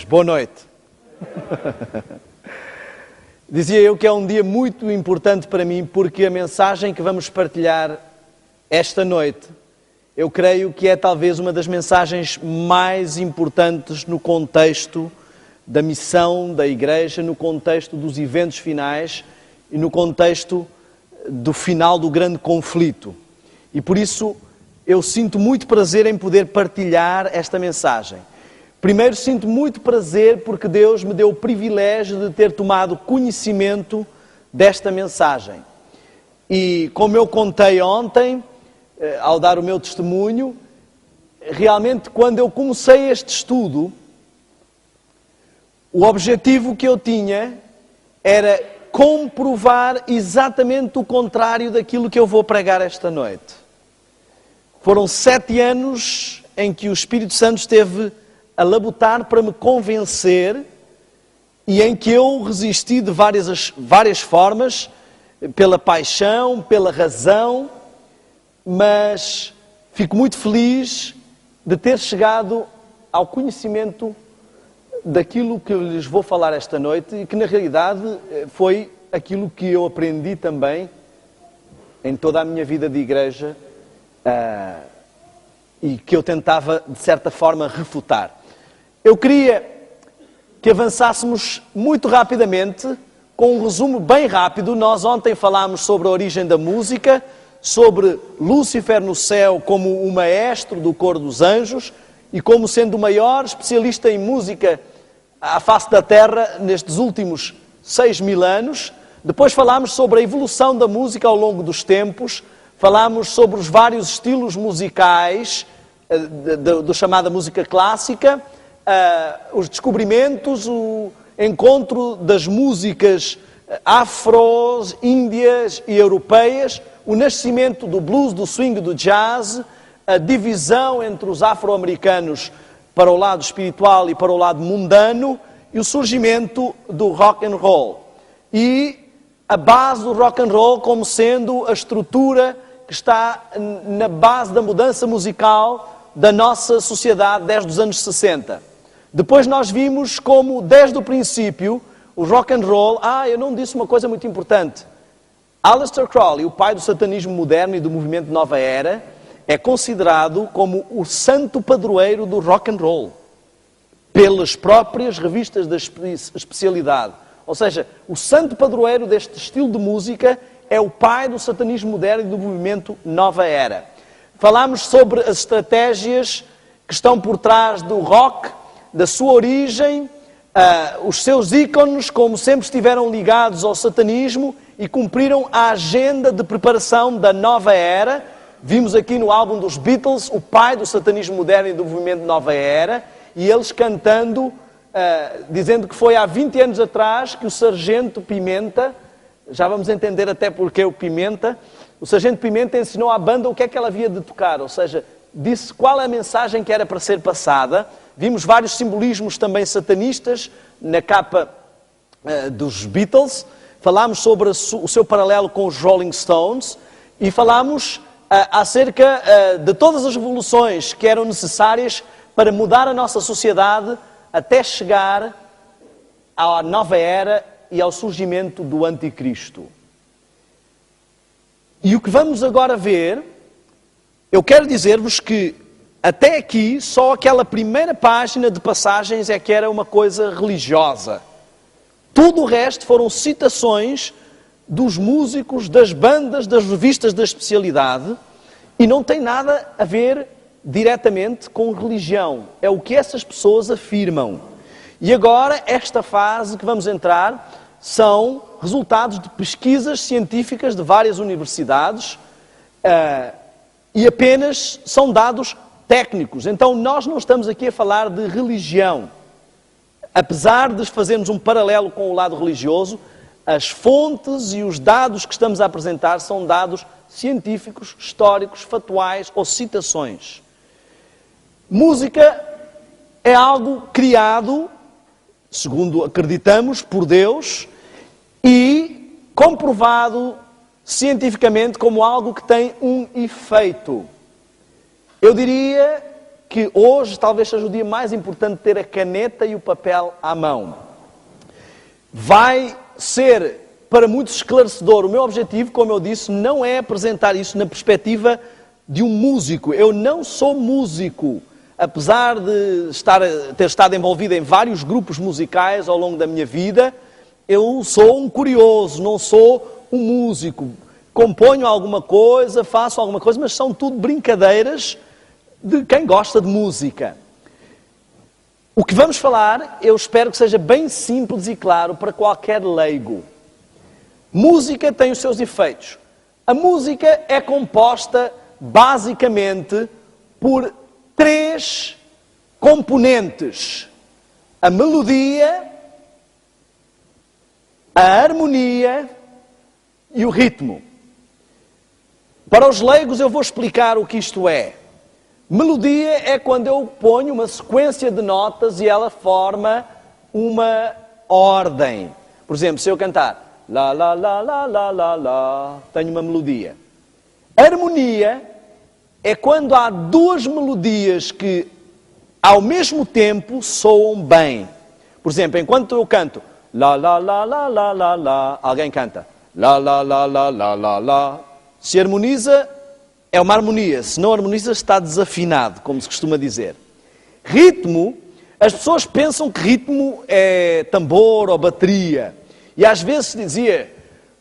Boa noite. Dizia eu que é um dia muito importante para mim porque a mensagem que vamos partilhar esta noite, eu creio que é talvez uma das mensagens mais importantes no contexto da missão da Igreja, no contexto dos eventos finais e no contexto do final do grande conflito. E por isso eu sinto muito prazer em poder partilhar esta mensagem. Primeiro, sinto muito prazer porque Deus me deu o privilégio de ter tomado conhecimento desta mensagem. E como eu contei ontem, ao dar o meu testemunho, realmente quando eu comecei este estudo, o objetivo que eu tinha era comprovar exatamente o contrário daquilo que eu vou pregar esta noite. Foram 7 anos em que o Espírito Santo esteve a labutar para me convencer e em que eu resisti de várias formas, pela paixão, pela razão, mas fico muito feliz de ter chegado ao conhecimento daquilo que eu lhes vou falar esta noite e que na realidade foi aquilo que eu aprendi também em toda a minha vida de igreja e que eu tentava de certa forma refutar. Eu queria que avançássemos muito rapidamente, com um resumo bem rápido. Nós ontem falámos sobre a origem da música, sobre Lúcifer no céu como o maestro do coro dos anjos e como sendo o maior especialista em música à face da terra nestes últimos 6.000 anos. Depois falámos sobre a evolução da música ao longo dos tempos, falámos sobre os vários estilos musicais do chamada música clássica, os descobrimentos, o encontro das músicas afros, índias e europeias, o nascimento do blues, do swing e do jazz, a divisão entre os afro-americanos para o lado espiritual e para o lado mundano e o surgimento do rock and roll. E a base do rock and roll como sendo a estrutura que está na base da mudança musical da nossa sociedade desde os anos 60. Depois nós vimos como, desde o princípio, o rock and roll... eu não disse uma coisa muito importante. Aleister Crowley, o pai do satanismo moderno e do movimento Nova Era, é considerado como o santo padroeiro do rock and roll, pelas próprias revistas da especialidade. Ou seja, o santo padroeiro deste estilo de música é o pai do satanismo moderno e do movimento Nova Era. Falámos sobre as estratégias que estão por trás do rock, da sua origem, os seus ícones, como sempre estiveram ligados ao satanismo e cumpriram a agenda de preparação da nova era. Vimos aqui no álbum dos Beatles o pai do satanismo moderno e do movimento Nova Era, e eles cantando, dizendo que foi há 20 anos atrás que o Sargento Pimenta, já vamos entender até porque o Pimenta, o Sargento Pimenta ensinou à banda o que é que ela havia de tocar, ou seja, disse qual é a mensagem que era para ser passada. Vimos vários simbolismos também satanistas na capa dos Beatles. Falámos sobre o seu paralelo com os Rolling Stones e falámos acerca de todas as revoluções que eram necessárias para mudar a nossa sociedade até chegar à nova era e ao surgimento do Anticristo. E o que vamos agora ver, eu quero dizer-vos que até aqui, só aquela primeira página de passagens é que era uma coisa religiosa. Tudo o resto foram citações dos músicos, das bandas, das revistas da especialidade e não tem nada a ver diretamente com religião. É o que essas pessoas afirmam. E agora, esta fase que vamos entrar são resultados de pesquisas científicas de várias universidades e apenas são dados técnicos. Então nós não estamos aqui a falar de religião. Apesar de fazermos um paralelo com o lado religioso, as fontes e os dados que estamos a apresentar são dados científicos, históricos, factuais ou citações. Música é algo criado, segundo acreditamos, por Deus e comprovado cientificamente como algo que tem um efeito. Eu diria que hoje talvez seja o dia mais importante ter a caneta e o papel à mão. Vai ser para muitos esclarecedor. O meu objetivo, como eu disse, não é apresentar isso na perspectiva de um músico. Eu não sou músico, apesar de ter estado envolvido em vários grupos musicais ao longo da minha vida. Eu sou um curioso, não sou um músico. Componho alguma coisa, faço alguma coisa, mas são tudo brincadeiras de quem gosta de música. O que vamos falar, eu espero que seja bem simples e claro para qualquer leigo. Música tem os seus efeitos. A música é composta basicamente por 3 componentes: a melodia, a harmonia e o ritmo. Para os leigos eu vou explicar o que isto é. Melodia é quando eu ponho uma sequência de notas e ela forma uma ordem. Por exemplo, se eu cantar lá, lá, lá, lá, lá, lá, lá, tenho uma melodia. Harmonia é quando há 2 melodias que ao mesmo tempo soam bem. Por exemplo, enquanto eu canto lá, lá, lá, lá, lá, lá, lá, alguém canta lá, lá, lá, lá, lá, lá, lá. Se harmoniza, é uma harmonia. Se não harmoniza, está desafinado, como se costuma dizer. Ritmo, as pessoas pensam que ritmo é tambor ou bateria. E às vezes se dizia,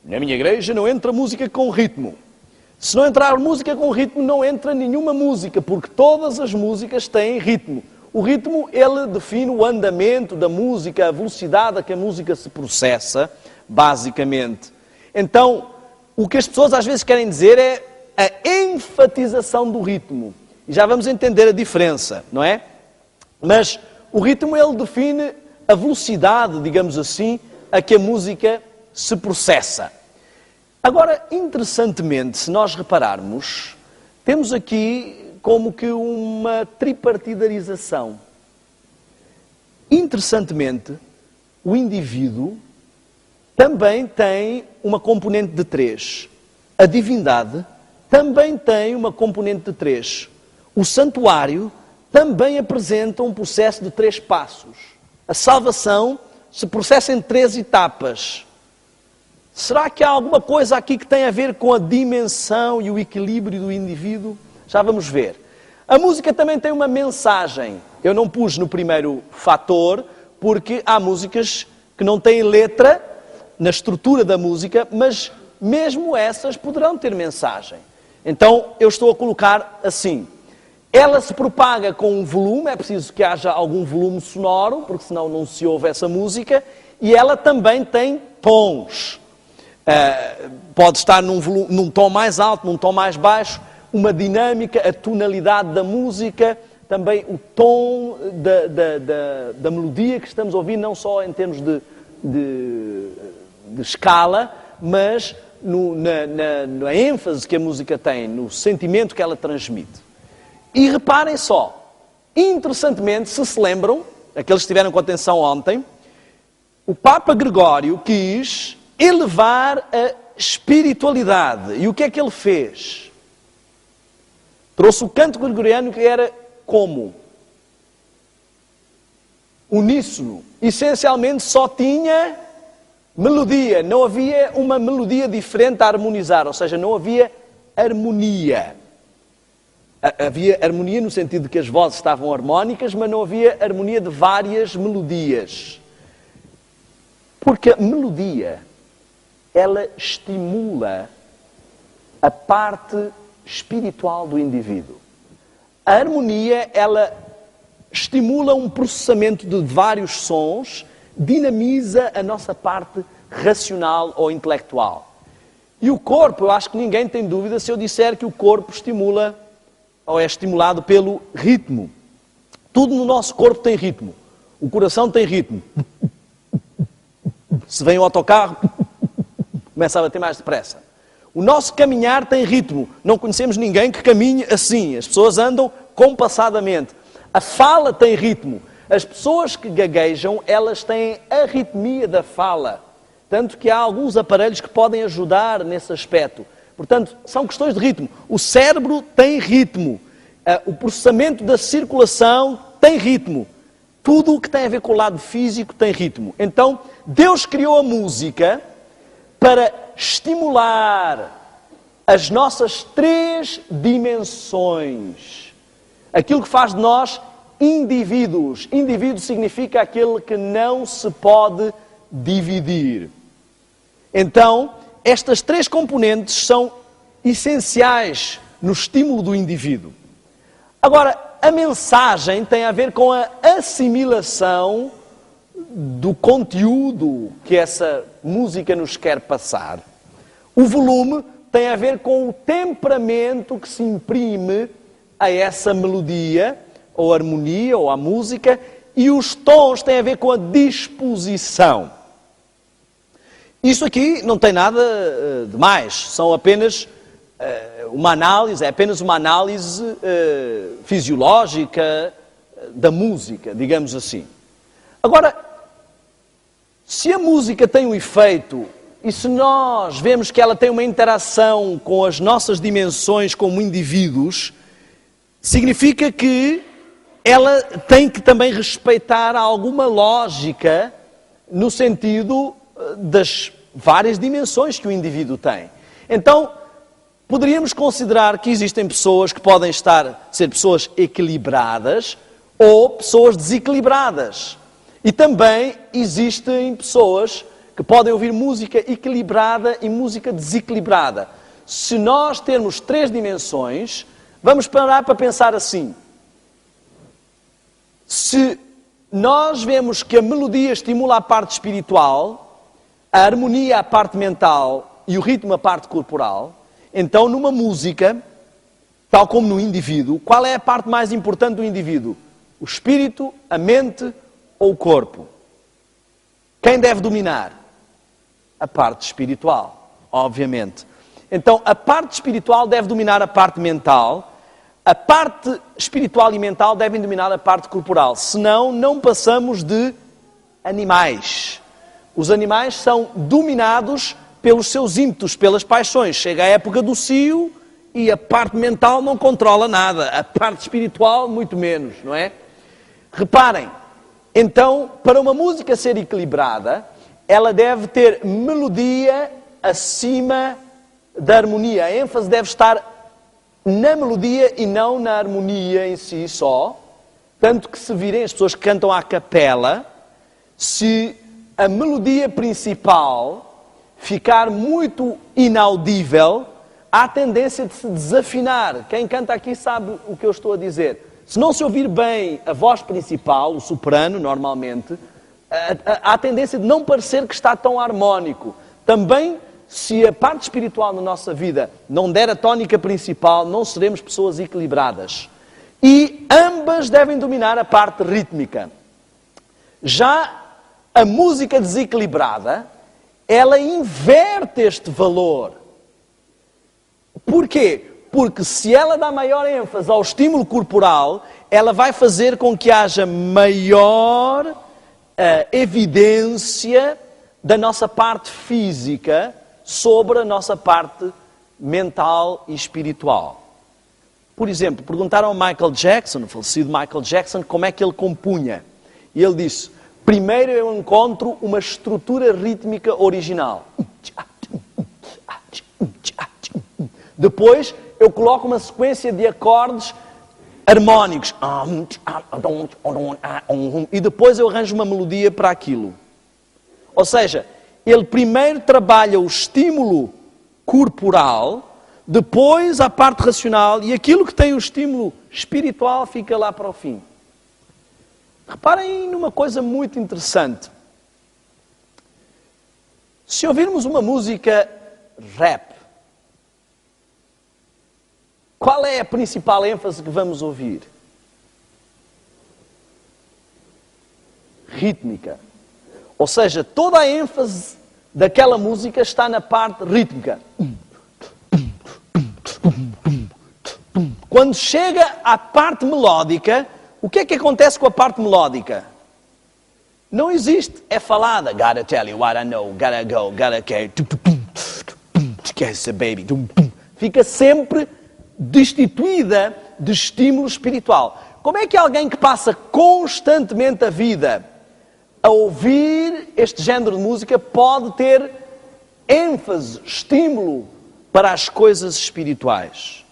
na minha igreja não entra música com ritmo. Se não entrar música com ritmo, não entra nenhuma música, porque todas as músicas têm ritmo. O ritmo, ele define o andamento da música, a velocidade a que a música se processa, basicamente. Então, o que as pessoas às vezes querem dizer é a enfatização do ritmo. E já vamos entender a diferença, não é? Mas o ritmo, ele define a velocidade, digamos assim, a que a música se processa. Agora, interessantemente, se nós repararmos, temos aqui como que uma tripartidarização. Interessantemente, o indivíduo também tem uma componente de 3. A divindade também tem uma componente de 3. O santuário também apresenta um processo de 3 passos. A salvação se processa em 3 etapas. Será que há alguma coisa aqui que tem a ver com a dimensão e o equilíbrio do indivíduo? Já vamos ver. A música também tem uma mensagem. Eu não pus no primeiro fator, porque há músicas que não têm letra na estrutura da música, mas mesmo essas poderão ter mensagem. Então, eu estou a colocar assim. Ela se propaga com um volume, é preciso que haja algum volume sonoro, porque senão não se ouve essa música, e ela também tem tons. Pode estar num tom mais alto, num tom mais baixo, uma dinâmica, a tonalidade da música, também o tom da melodia que estamos a ouvir, não só em termos de escala, mas na ênfase que a música tem, no sentimento que ela transmite. E reparem só, interessantemente, se lembram, aqueles que estiveram com atenção ontem, o Papa Gregório quis elevar a espiritualidade. E o que é que ele fez? Trouxe o canto gregoriano, que era como? Uníssono. Essencialmente só tinha melodia. Não havia uma melodia diferente a harmonizar, ou seja, não havia harmonia. Havia harmonia no sentido de que as vozes estavam harmónicas, mas não havia harmonia de várias melodias. Porque a melodia, ela estimula a parte espiritual do indivíduo. A harmonia, ela estimula um processamento de vários sons, dinamiza a nossa parte racional ou intelectual. E o corpo, eu acho que ninguém tem dúvida se eu disser que o corpo estimula ou é estimulado pelo ritmo. Tudo no nosso corpo tem ritmo. O coração tem ritmo. Se vem o autocarro, começa a bater mais depressa. O nosso caminhar tem ritmo. Não conhecemos ninguém que caminhe assim. As pessoas andam compassadamente. A fala tem ritmo. As pessoas que gaguejam, elas têm a arritmia da fala. Tanto que há alguns aparelhos que podem ajudar nesse aspecto. Portanto, são questões de ritmo. O cérebro tem ritmo. o processamento da circulação tem ritmo. Tudo o que tem a ver com o lado físico tem ritmo. Então, Deus criou a música para estimular as nossas 3 dimensões. Aquilo que faz de nós indivíduos. Indivíduo significa aquele que não se pode dividir. Então, estas 3 componentes são essenciais no estímulo do indivíduo. Agora, a mensagem tem a ver com a assimilação do conteúdo que essa música nos quer passar. O volume tem a ver com o temperamento que se imprime a essa melodia, ou harmonia, ou a música, e os tons têm a ver com a disposição. Isso aqui não tem nada de mais, são apenas uma análise, é apenas uma análise fisiológica da música, digamos assim. Agora, se a música tem um efeito, e se nós vemos que ela tem uma interação com as nossas dimensões como indivíduos, significa que ela tem que também respeitar alguma lógica no sentido das várias dimensões que o indivíduo tem. Então, poderíamos considerar que existem pessoas que podem ser pessoas equilibradas ou pessoas desequilibradas. E também existem pessoas que podem ouvir música equilibrada e música desequilibrada. Se nós termos 3 dimensões, vamos parar para pensar assim. Se nós vemos que a melodia estimula a parte espiritual, a harmonia a parte mental e o ritmo a parte corporal, então numa música, tal como no indivíduo, qual é a parte mais importante do indivíduo? O espírito, a mente ou o corpo? Quem deve dominar? A parte espiritual, obviamente. Então a parte espiritual deve dominar a parte mental. A parte espiritual e mental devem dominar a parte corporal. Senão, não passamos de animais. Os animais são dominados pelos seus ímpetos, pelas paixões. Chega a época do cio e a parte mental não controla nada. A parte espiritual, muito menos, não é? Reparem, então, para uma música ser equilibrada, ela deve ter melodia acima da harmonia. A ênfase deve estar na melodia e não na harmonia em si só. Tanto que se virem as pessoas que cantam à capela, se a melodia principal ficar muito inaudível, há tendência de se desafinar. Quem canta aqui sabe o que eu estou a dizer. Se não se ouvir bem a voz principal, o soprano, normalmente, há tendência de não parecer que está tão harmónico. Também, se a parte espiritual na nossa vida não der a tónica principal, não seremos pessoas equilibradas. E ambas devem dominar a parte rítmica. Já a música desequilibrada, ela inverte este valor. Porquê? Porque se ela dá maior ênfase ao estímulo corporal, ela vai fazer com que haja maior evidência da nossa parte física sobre a nossa parte mental e espiritual. Por exemplo, perguntaram a Michael Jackson, o falecido Michael Jackson, como é que ele compunha. E ele disse: primeiro eu encontro uma estrutura rítmica original. Depois eu coloco uma sequência de acordes harmónicos. E depois eu arranjo uma melodia para aquilo. Ou seja, ele primeiro trabalha o estímulo corporal, depois a parte racional, e aquilo que tem o estímulo espiritual fica lá para o fim. Reparem numa coisa muito interessante. Se ouvirmos uma música rap, qual é a principal ênfase que vamos ouvir? Rítmica. Ou seja, toda a ênfase daquela música está na parte rítmica. Quando chega à parte melódica, o que é que acontece com a parte melódica? Não existe. É falada. Gotta tell you what I know. Gotta go. Gotta care. Baby. Fica sempre destituída de estímulo espiritual. Como é que alguém que passa constantemente a vida a ouvir este género de música pode ter ênfase, estímulo para as coisas espirituais?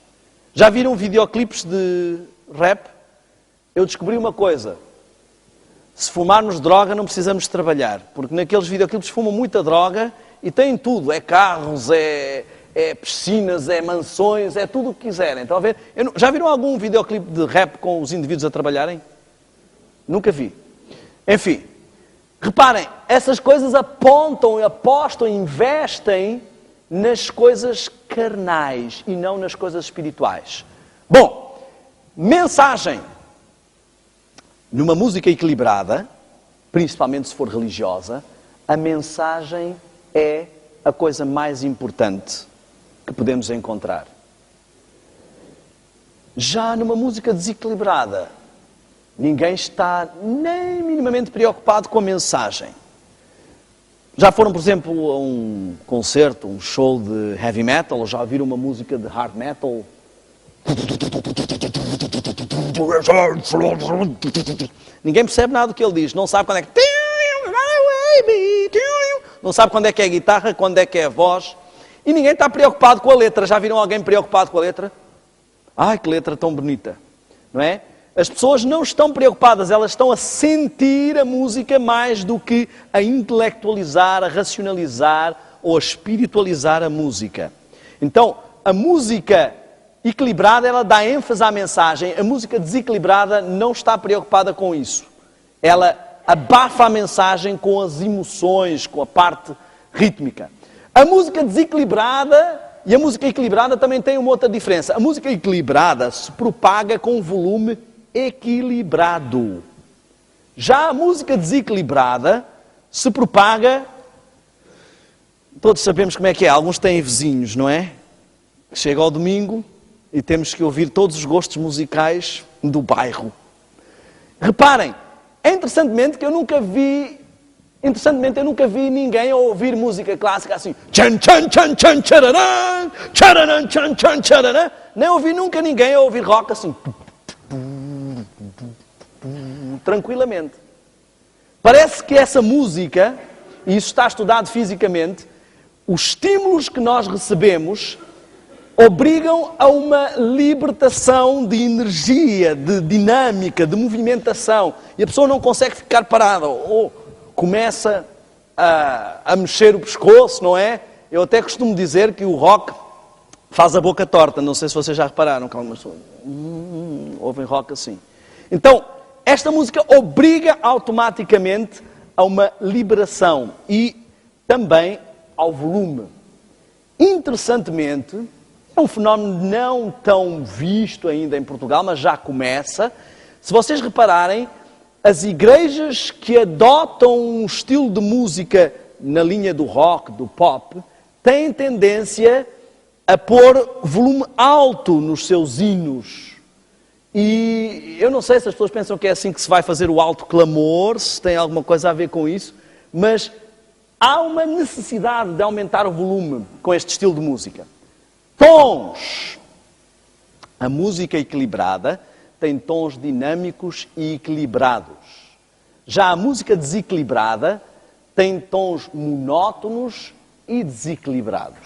Já viram videoclipes de rap? Eu descobri uma coisa. Se fumarmos droga não precisamos trabalhar, porque naqueles videoclipes fumam muita droga e têm tudo. É carros, é piscinas, é mansões, é tudo o que quiserem. Estão a ver? Já viram algum videoclipe de rap com os indivíduos a trabalharem? Nunca vi. Enfim, reparem, essas coisas apontam, apostam, investem nas coisas carnais e não nas coisas espirituais. Bom, mensagem. Numa música equilibrada, principalmente se for religiosa, a mensagem é a coisa mais importante que podemos encontrar. Já numa música desequilibrada, ninguém está nem minimamente preocupado com a mensagem. Já foram, por exemplo, a um concerto, um show de heavy metal, ou já ouviram uma música de hard metal? Ninguém percebe nada do que ele diz. Não sabe quando é que... Não sabe quando é que é a guitarra, quando é que é a voz. E ninguém está preocupado com a letra. Já viram alguém preocupado com a letra? Ai, que letra tão bonita. Não é? As pessoas não estão preocupadas. Elas estão a sentir a música mais do que a intelectualizar, a racionalizar ou a espiritualizar a música. Então, a música equilibrada, ela dá ênfase à mensagem. A música desequilibrada não está preocupada com isso. Ela abafa a mensagem com as emoções, com a parte rítmica. A música desequilibrada e a música equilibrada também têm uma outra diferença. A música equilibrada se propaga com um volume equilibrado. Já a música desequilibrada se propaga... Todos sabemos como é que é. Alguns têm vizinhos, não é? Chega ao domingo e temos que ouvir todos os gostos musicais do bairro. Reparem, interessantemente eu nunca vi ninguém a ouvir música clássica assim. Tchan, tchan, tchan, tchan, tchararam, tchararam, tchan, tchan, tchararam. Nem ouvi nunca ninguém a ouvir rock assim. Tranquilamente. Parece que essa música, e isso está estudado fisicamente, os estímulos que nós recebemos obrigam a uma libertação de energia, de dinâmica, de movimentação. E a pessoa não consegue ficar parada. Ou começa a mexer o pescoço, não é? Eu até costumo dizer que o rock faz a boca torta. Não sei se vocês já repararam que algumas pessoas ouvem rock assim. Então, esta música obriga automaticamente a uma liberação e também ao volume. Interessantemente, é um fenómeno não tão visto ainda em Portugal, mas já começa. Se vocês repararem, as igrejas que adotam um estilo de música na linha do rock, do pop, têm tendência a pôr volume alto nos seus hinos. E eu não sei se as pessoas pensam que é assim que se vai fazer o alto clamor, se tem alguma coisa a ver com isso, mas há uma necessidade de aumentar o volume com este estilo de música. Tons. A música equilibrada tem tons dinâmicos e equilibrados. Já a música desequilibrada tem tons monótonos e desequilibrados.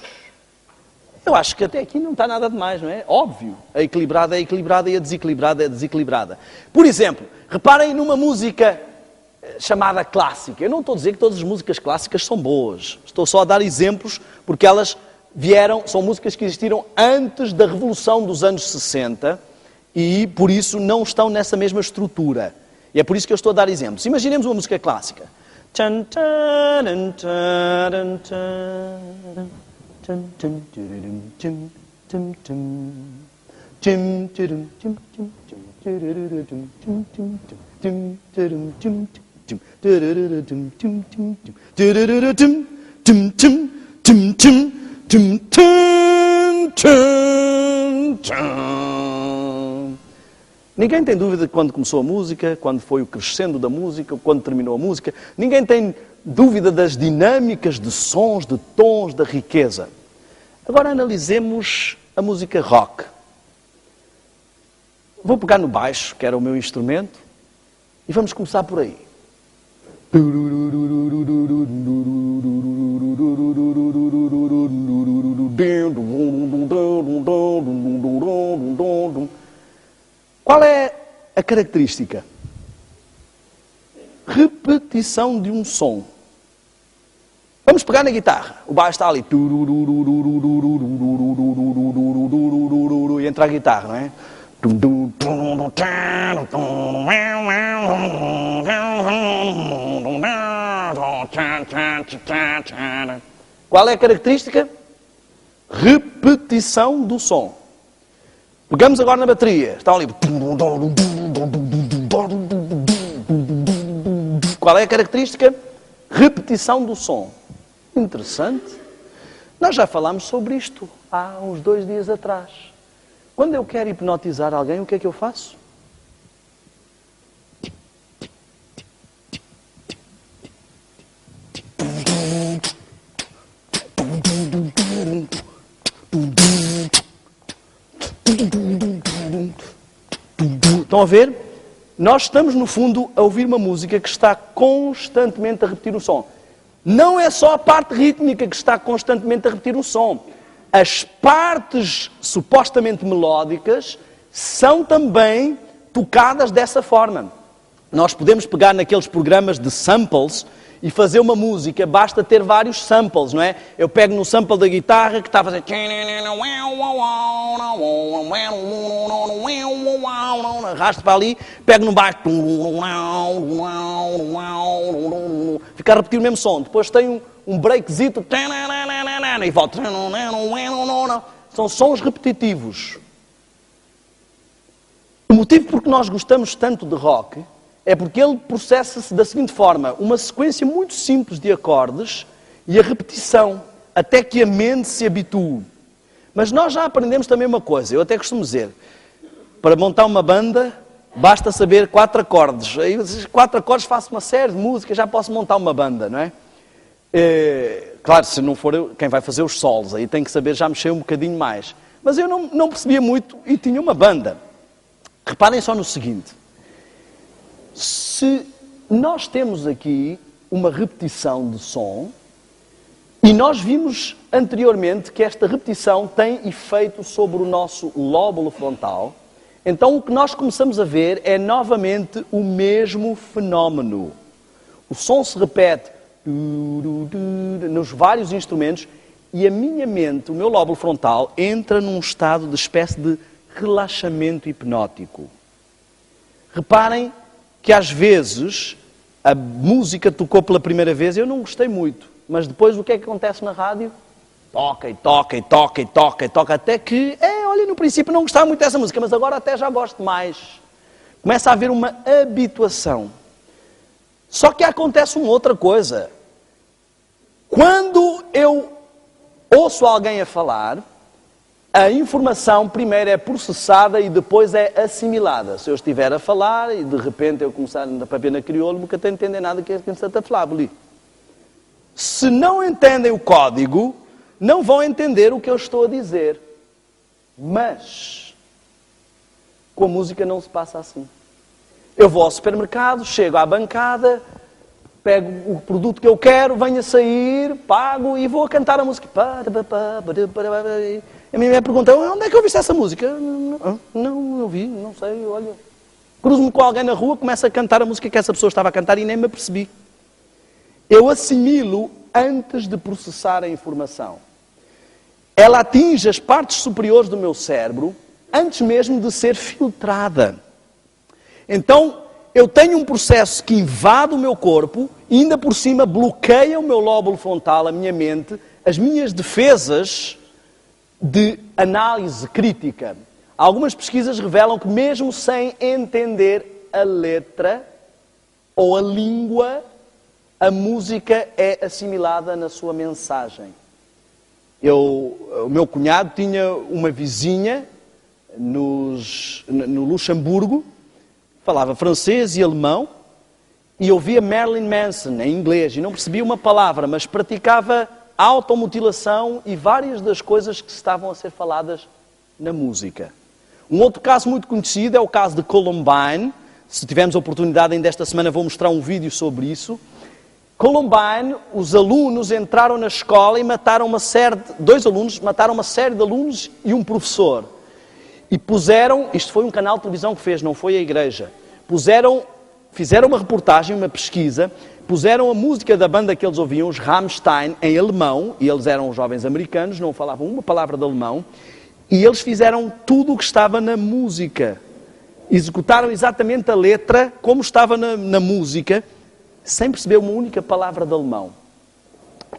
Eu acho que até aqui não está nada de mais, não é? Óbvio. A equilibrada é equilibrada e a desequilibrada é desequilibrada. Por exemplo, reparem numa música chamada clássica. Eu não estou a dizer que todas as músicas clássicas são boas. Estou só a dar exemplos porque elas são músicas que existiram antes da Revolução dos anos 60 e, por isso, não estão nessa mesma estrutura. E é por isso que eu estou a dar exemplos. Imaginemos uma música clássica. Ninguém tem dúvida de quando começou a música, quando foi o crescendo da música, quando terminou a música. Ninguém tem dúvida das dinâmicas, de sons, de tons, da riqueza. Agora analisemos a música rock. Vou pegar no baixo, que era o meu instrumento, e vamos começar por aí. Qual é a característica? Repetição de um som. Vamos pegar na guitarra. O baixo está ali. E entra a guitarra, não é? Qual é a característica? Repetição do som. Pegamos agora na bateria. Está ali. Qual é a característica? Repetição do som. Interessante. Nós já falámos sobre isto há uns 2 dias atrás. Quando eu quero hipnotizar alguém, o que é que eu faço? Estão a ver? Nós estamos, no fundo, a ouvir uma música que está constantemente a repetir o som. Não é só a parte rítmica que está constantemente a repetir o som. As partes supostamente melódicas são também tocadas dessa forma. Nós podemos pegar naqueles programas de samples e fazer uma música, basta ter vários samples, não é? Eu pego no sample da guitarra que está a fazer... Arrasto para ali, pego no baixo... Fica a repetir o mesmo som. Depois tem um breakzito... E volta... São sons repetitivos. O motivo por que nós gostamos tanto de rock... é porque ele processa-se da seguinte forma, uma sequência muito simples de acordes e a repetição, até que a mente se habitue. Mas nós já aprendemos também uma coisa, eu até costumo dizer, para montar uma banda, basta saber 4 acordes. Aí, 4 acordes, faço uma série de músicas, já posso montar uma banda, não é? Claro, se não for eu, quem vai fazer os solos, aí tem que saber já mexer um bocadinho mais. Mas eu não percebia muito e tinha uma banda. Reparem só no seguinte. Se nós temos aqui uma repetição de som, e nós vimos anteriormente que esta repetição tem efeito sobre o nosso lóbulo frontal, então o que nós começamos a ver é novamente o mesmo fenómeno. O som se repete nos vários instrumentos e a minha mente, o meu lóbulo frontal, entra num estado de espécie de relaxamento hipnótico. Reparem que às vezes a música tocou pela primeira vez e eu não gostei muito. Mas depois o que é que acontece na rádio? Toca e toca e toca e toca e toca, até que, olha, no princípio não gostava muito dessa música, mas agora até já gosto mais. Começa a haver uma habituação. Só que acontece uma outra coisa. Quando eu ouço alguém a falar, a informação primeiro é processada e depois é assimilada. Se eu estiver a falar e de repente eu começar a papel na crioulo, nunca tenho de entender nada que é que está a falar ali. Se não entendem o código, não vão entender o que eu estou a dizer. Mas com a música não se passa assim. Eu vou ao supermercado, chego à bancada, pego o produto que eu quero, venho a sair, pago e vou a cantar a música. A minha mulher pergunta, onde é que eu ouviste essa música? Não ouvi, não sei, olha. Cruzo-me com alguém na rua, começo a cantar a música que essa pessoa estava a cantar e nem me apercebi. Eu assimilo antes de processar a informação. Ela atinge as partes superiores do meu cérebro antes mesmo de ser filtrada. Então, eu tenho um processo que invade o meu corpo e ainda por cima bloqueia o meu lóbulo frontal, a minha mente, as minhas defesas de análise crítica. Algumas pesquisas revelam que mesmo sem entender a letra ou a língua, a música é assimilada na sua mensagem. O meu cunhado tinha uma vizinha no Luxemburgo, falava francês e alemão, e ouvia Marilyn Manson em inglês, e não percebia uma palavra, mas praticava automutilação e várias das coisas que estavam a ser faladas na música. Um outro caso muito conhecido é o caso de Columbine. Se tivermos a oportunidade ainda esta semana vou mostrar um vídeo sobre isso. Columbine, os alunos entraram na escola e mataram dois alunos, mataram uma série de alunos e um professor. E puseram, isto foi um canal de televisão que fez, não foi a igreja, fizeram uma reportagem, uma pesquisa, puseram a música da banda que eles ouviam, os Rammstein, em alemão, e eles eram jovens americanos, não falavam uma palavra de alemão, e eles fizeram tudo o que estava na música. Executaram exatamente a letra como estava na música, sem perceber uma única palavra de alemão.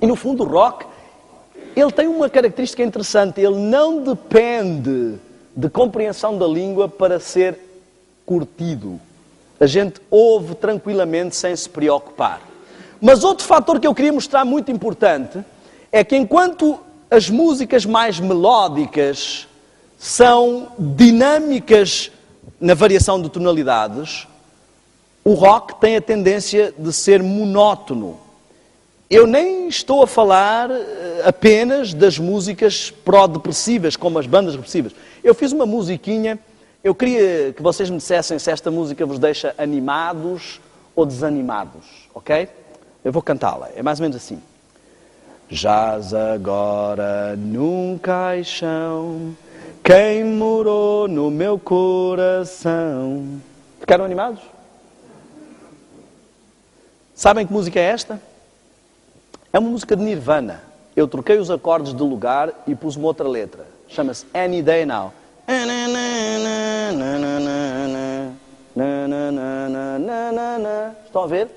E no fundo o rock, ele tem uma característica interessante, ele não depende de compreensão da língua para ser curtido. A gente ouve tranquilamente sem se preocupar. Mas outro fator que eu queria mostrar muito importante é que enquanto as músicas mais melódicas são dinâmicas na variação de tonalidades, o rock tem a tendência de ser monótono. Eu nem estou a falar apenas das músicas pró-depressivas, como as bandas depressivas. Eu fiz uma musiquinha, eu queria que vocês me dissessem se esta música vos deixa animados ou desanimados, ok? Eu vou cantá-la, é mais ou menos assim. Jaz agora num caixão, quem morou no meu coração. Ficaram animados? Sabem que música é esta? É uma música de Nirvana. Eu troquei os acordes de lugar e pus uma outra letra. Chama-se Any Day Now. Estão a ver?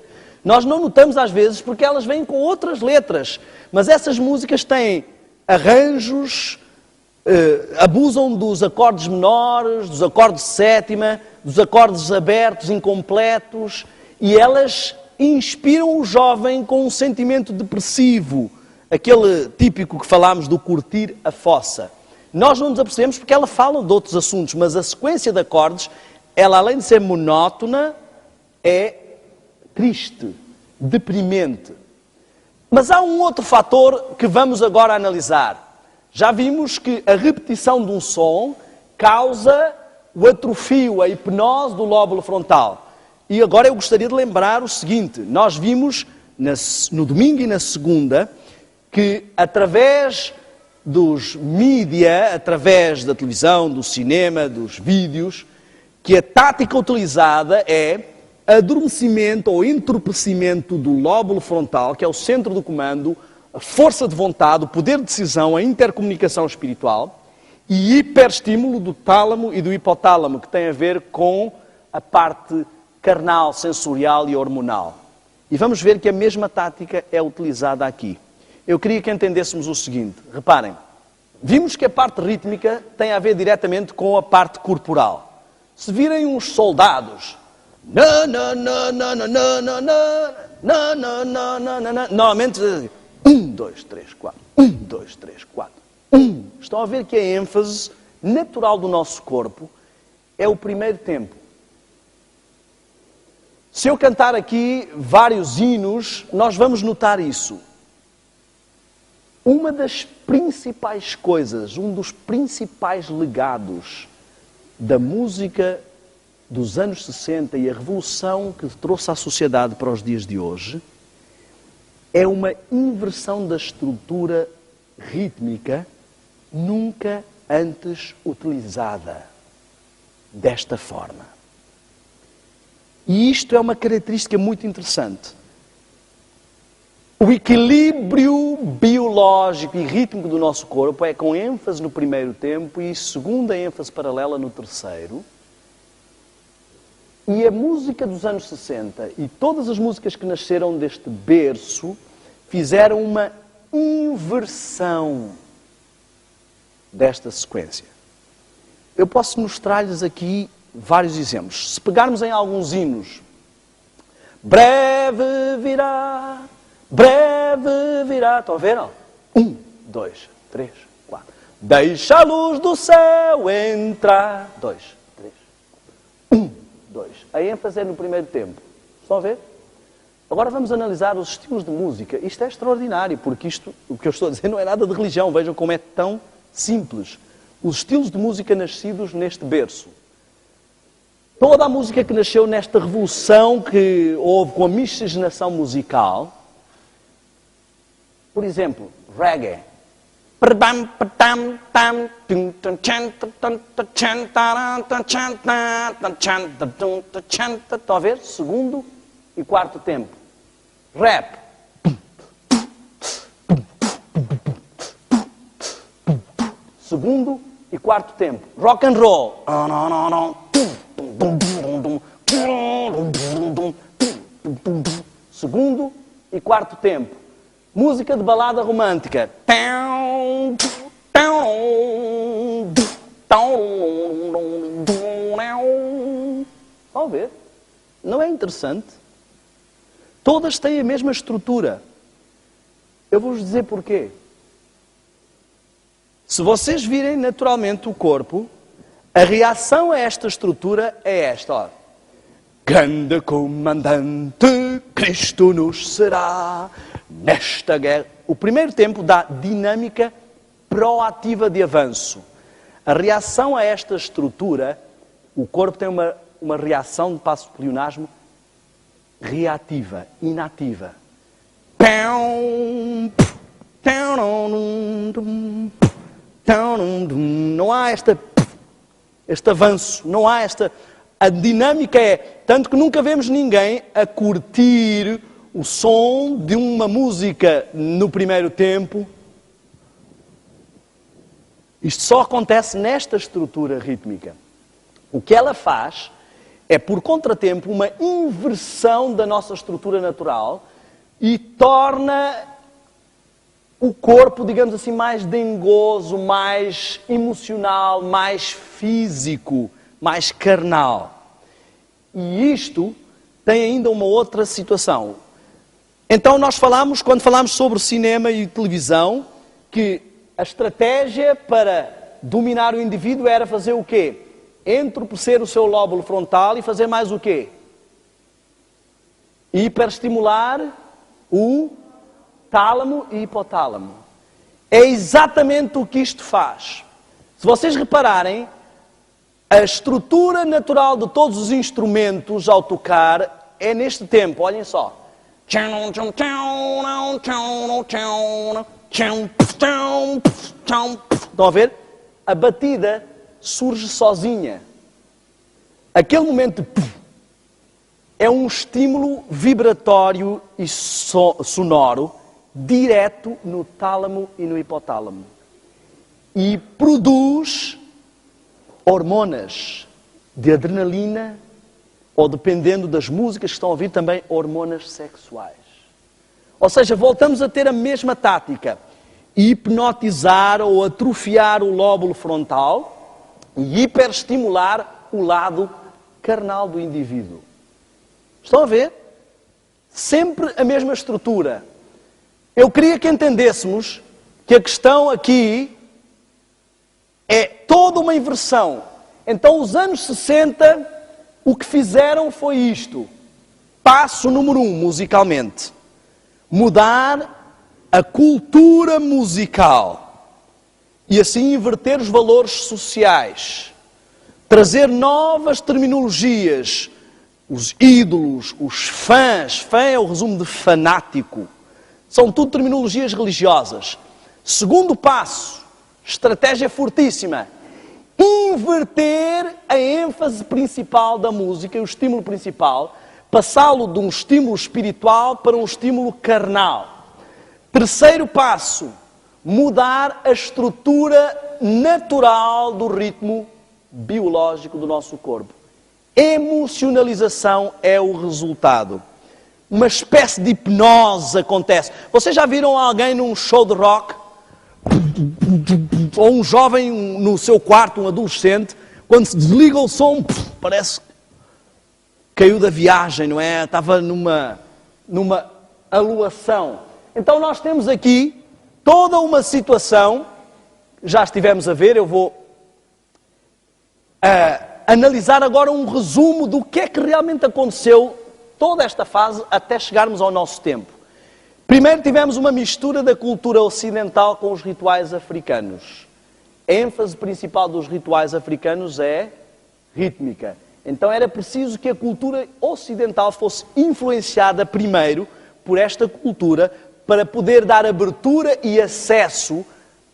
Nós não notamos às vezes porque elas vêm com outras letras. Mas essas músicas têm arranjos, abusam dos acordes menores, dos acordes de sétima, dos acordes abertos, incompletos, e elas inspiram o jovem com um sentimento depressivo, aquele típico que falámos do curtir a fossa. Nós não nos apercebemos porque ela fala de outros assuntos, mas a sequência de acordes, ela além de ser monótona, é triste, deprimente. Mas há um outro fator que vamos agora analisar. Já vimos que a repetição de um som causa o atrofio, a hipnose do lóbulo frontal. E agora eu gostaria de lembrar o seguinte, nós vimos no domingo e na segunda que através dos mídia, através da televisão, do cinema, dos vídeos, que a tática utilizada é adormecimento ou entorpecimento do lóbulo frontal, que é o centro do comando, a força de vontade, o poder de decisão, a intercomunicação espiritual, e hiperestímulo do tálamo e do hipotálamo, que tem a ver com a parte carnal, sensorial e hormonal. E vamos ver que a mesma tática é utilizada aqui. Eu queria que entendêssemos o seguinte, reparem, vimos que a parte rítmica tem a ver diretamente com a parte corporal. Se virem uns soldados, normalmente 1, 2, 3, 4, 1, 2, 3, 4, 1. Estão a ver que a ênfase natural do nosso corpo é o primeiro tempo. Se eu cantar aqui vários hinos, nós vamos notar isso. Uma das principais coisas, um dos principais legados da música dos anos 60 e a revolução que trouxe à sociedade para os dias de hoje, é uma inversão da estrutura rítmica nunca antes utilizada desta forma. E isto é uma característica muito interessante. O equilíbrio biológico e rítmico do nosso corpo é com ênfase no primeiro tempo e segunda ênfase paralela no terceiro. E a música dos anos 60 e todas as músicas que nasceram deste berço fizeram uma inversão desta sequência. Eu posso mostrar-lhes aqui vários exemplos. Se pegarmos em alguns hinos, breve virá, estão a ver? 1, 2, 3, 4. Deixa a luz do céu entrar. 2, 3. 1, 2. A ênfase é no primeiro tempo. Estão a ver? Agora vamos analisar os estilos de música. Isto é extraordinário, porque isto, o que eu estou a dizer não é nada de religião. Vejam como é tão simples. os estilos de música nascidos neste berço. Toda a música que nasceu nesta revolução que houve com a miscigenação musical, por exemplo, reggae. Estão a ver? Segundo e quarto tempo. Rap. Segundo e quarto tempo. Rock and roll. Segundo e quarto tempo. Música de balada romântica. Vão ver? Não é interessante? Todas têm a mesma estrutura. Eu vou-vos dizer porquê. Se vocês virem naturalmente o corpo, a reação a esta estrutura é esta. Ó. Grande comandante, Cristo nos será nesta guerra. O primeiro tempo dá dinâmica proativa de avanço. A reação a esta estrutura, o corpo tem uma reação de passo de pleonasmo reativa, inativa. Não há este avanço, não há esta... A dinâmica é... Tanto que nunca vemos ninguém a curtir o som de uma música no primeiro tempo. Isto só acontece nesta estrutura rítmica. O que ela faz é, por contratempo, uma inversão da nossa estrutura natural e torna o corpo, digamos assim, mais dengoso, mais emocional, mais físico, mais carnal. E isto tem ainda uma outra situação. Então nós quando falamos sobre cinema e televisão, que a estratégia para dominar o indivíduo era fazer o quê? Entorpecer o seu lóbulo frontal e fazer mais o quê? Hiperestimular o tálamo e hipotálamo. É exatamente o que isto faz. Se vocês repararem, a estrutura natural de todos os instrumentos ao tocar é neste tempo, olhem só. Estão a ver? A batida surge sozinha. Aquele momento é um estímulo vibratório e sonoro direto no tálamo e no hipotálamo. E produz hormonas de adrenalina ou, dependendo das músicas que estão a ouvir, também hormonas sexuais. Ou seja, voltamos a ter a mesma tática. Hipnotizar ou atrofiar o lóbulo frontal e hiperestimular o lado carnal do indivíduo. Estão a ver? Sempre a mesma estrutura. Eu queria que entendêssemos que a questão aqui é toda uma inversão. Então, os anos 60, o que fizeram foi isto. Passo número 1, musicalmente. Mudar a cultura musical. E assim inverter os valores sociais. Trazer novas terminologias. Os ídolos, os fãs. Fã é o resumo de fanático. São tudo terminologias religiosas. Segundo passo, estratégia fortíssima. Inverter a ênfase principal da música, o estímulo principal, passá-lo de um estímulo espiritual para um estímulo carnal. Terceiro passo, mudar a estrutura natural do ritmo biológico do nosso corpo. Emocionalização é o resultado. Uma espécie de hipnose acontece. Vocês já viram alguém num show de rock? Ou um jovem no seu quarto, um adolescente, quando se desliga o som, parece que caiu da viagem, não é? Estava numa aluação. Então nós temos aqui toda uma situação, já estivemos a ver, eu vou analisar agora um resumo do que é que realmente aconteceu toda esta fase até chegarmos ao nosso tempo. Primeiro tivemos uma mistura da cultura ocidental com os rituais africanos. A ênfase principal dos rituais africanos é rítmica. Então era preciso que a cultura ocidental fosse influenciada primeiro por esta cultura para poder dar abertura e acesso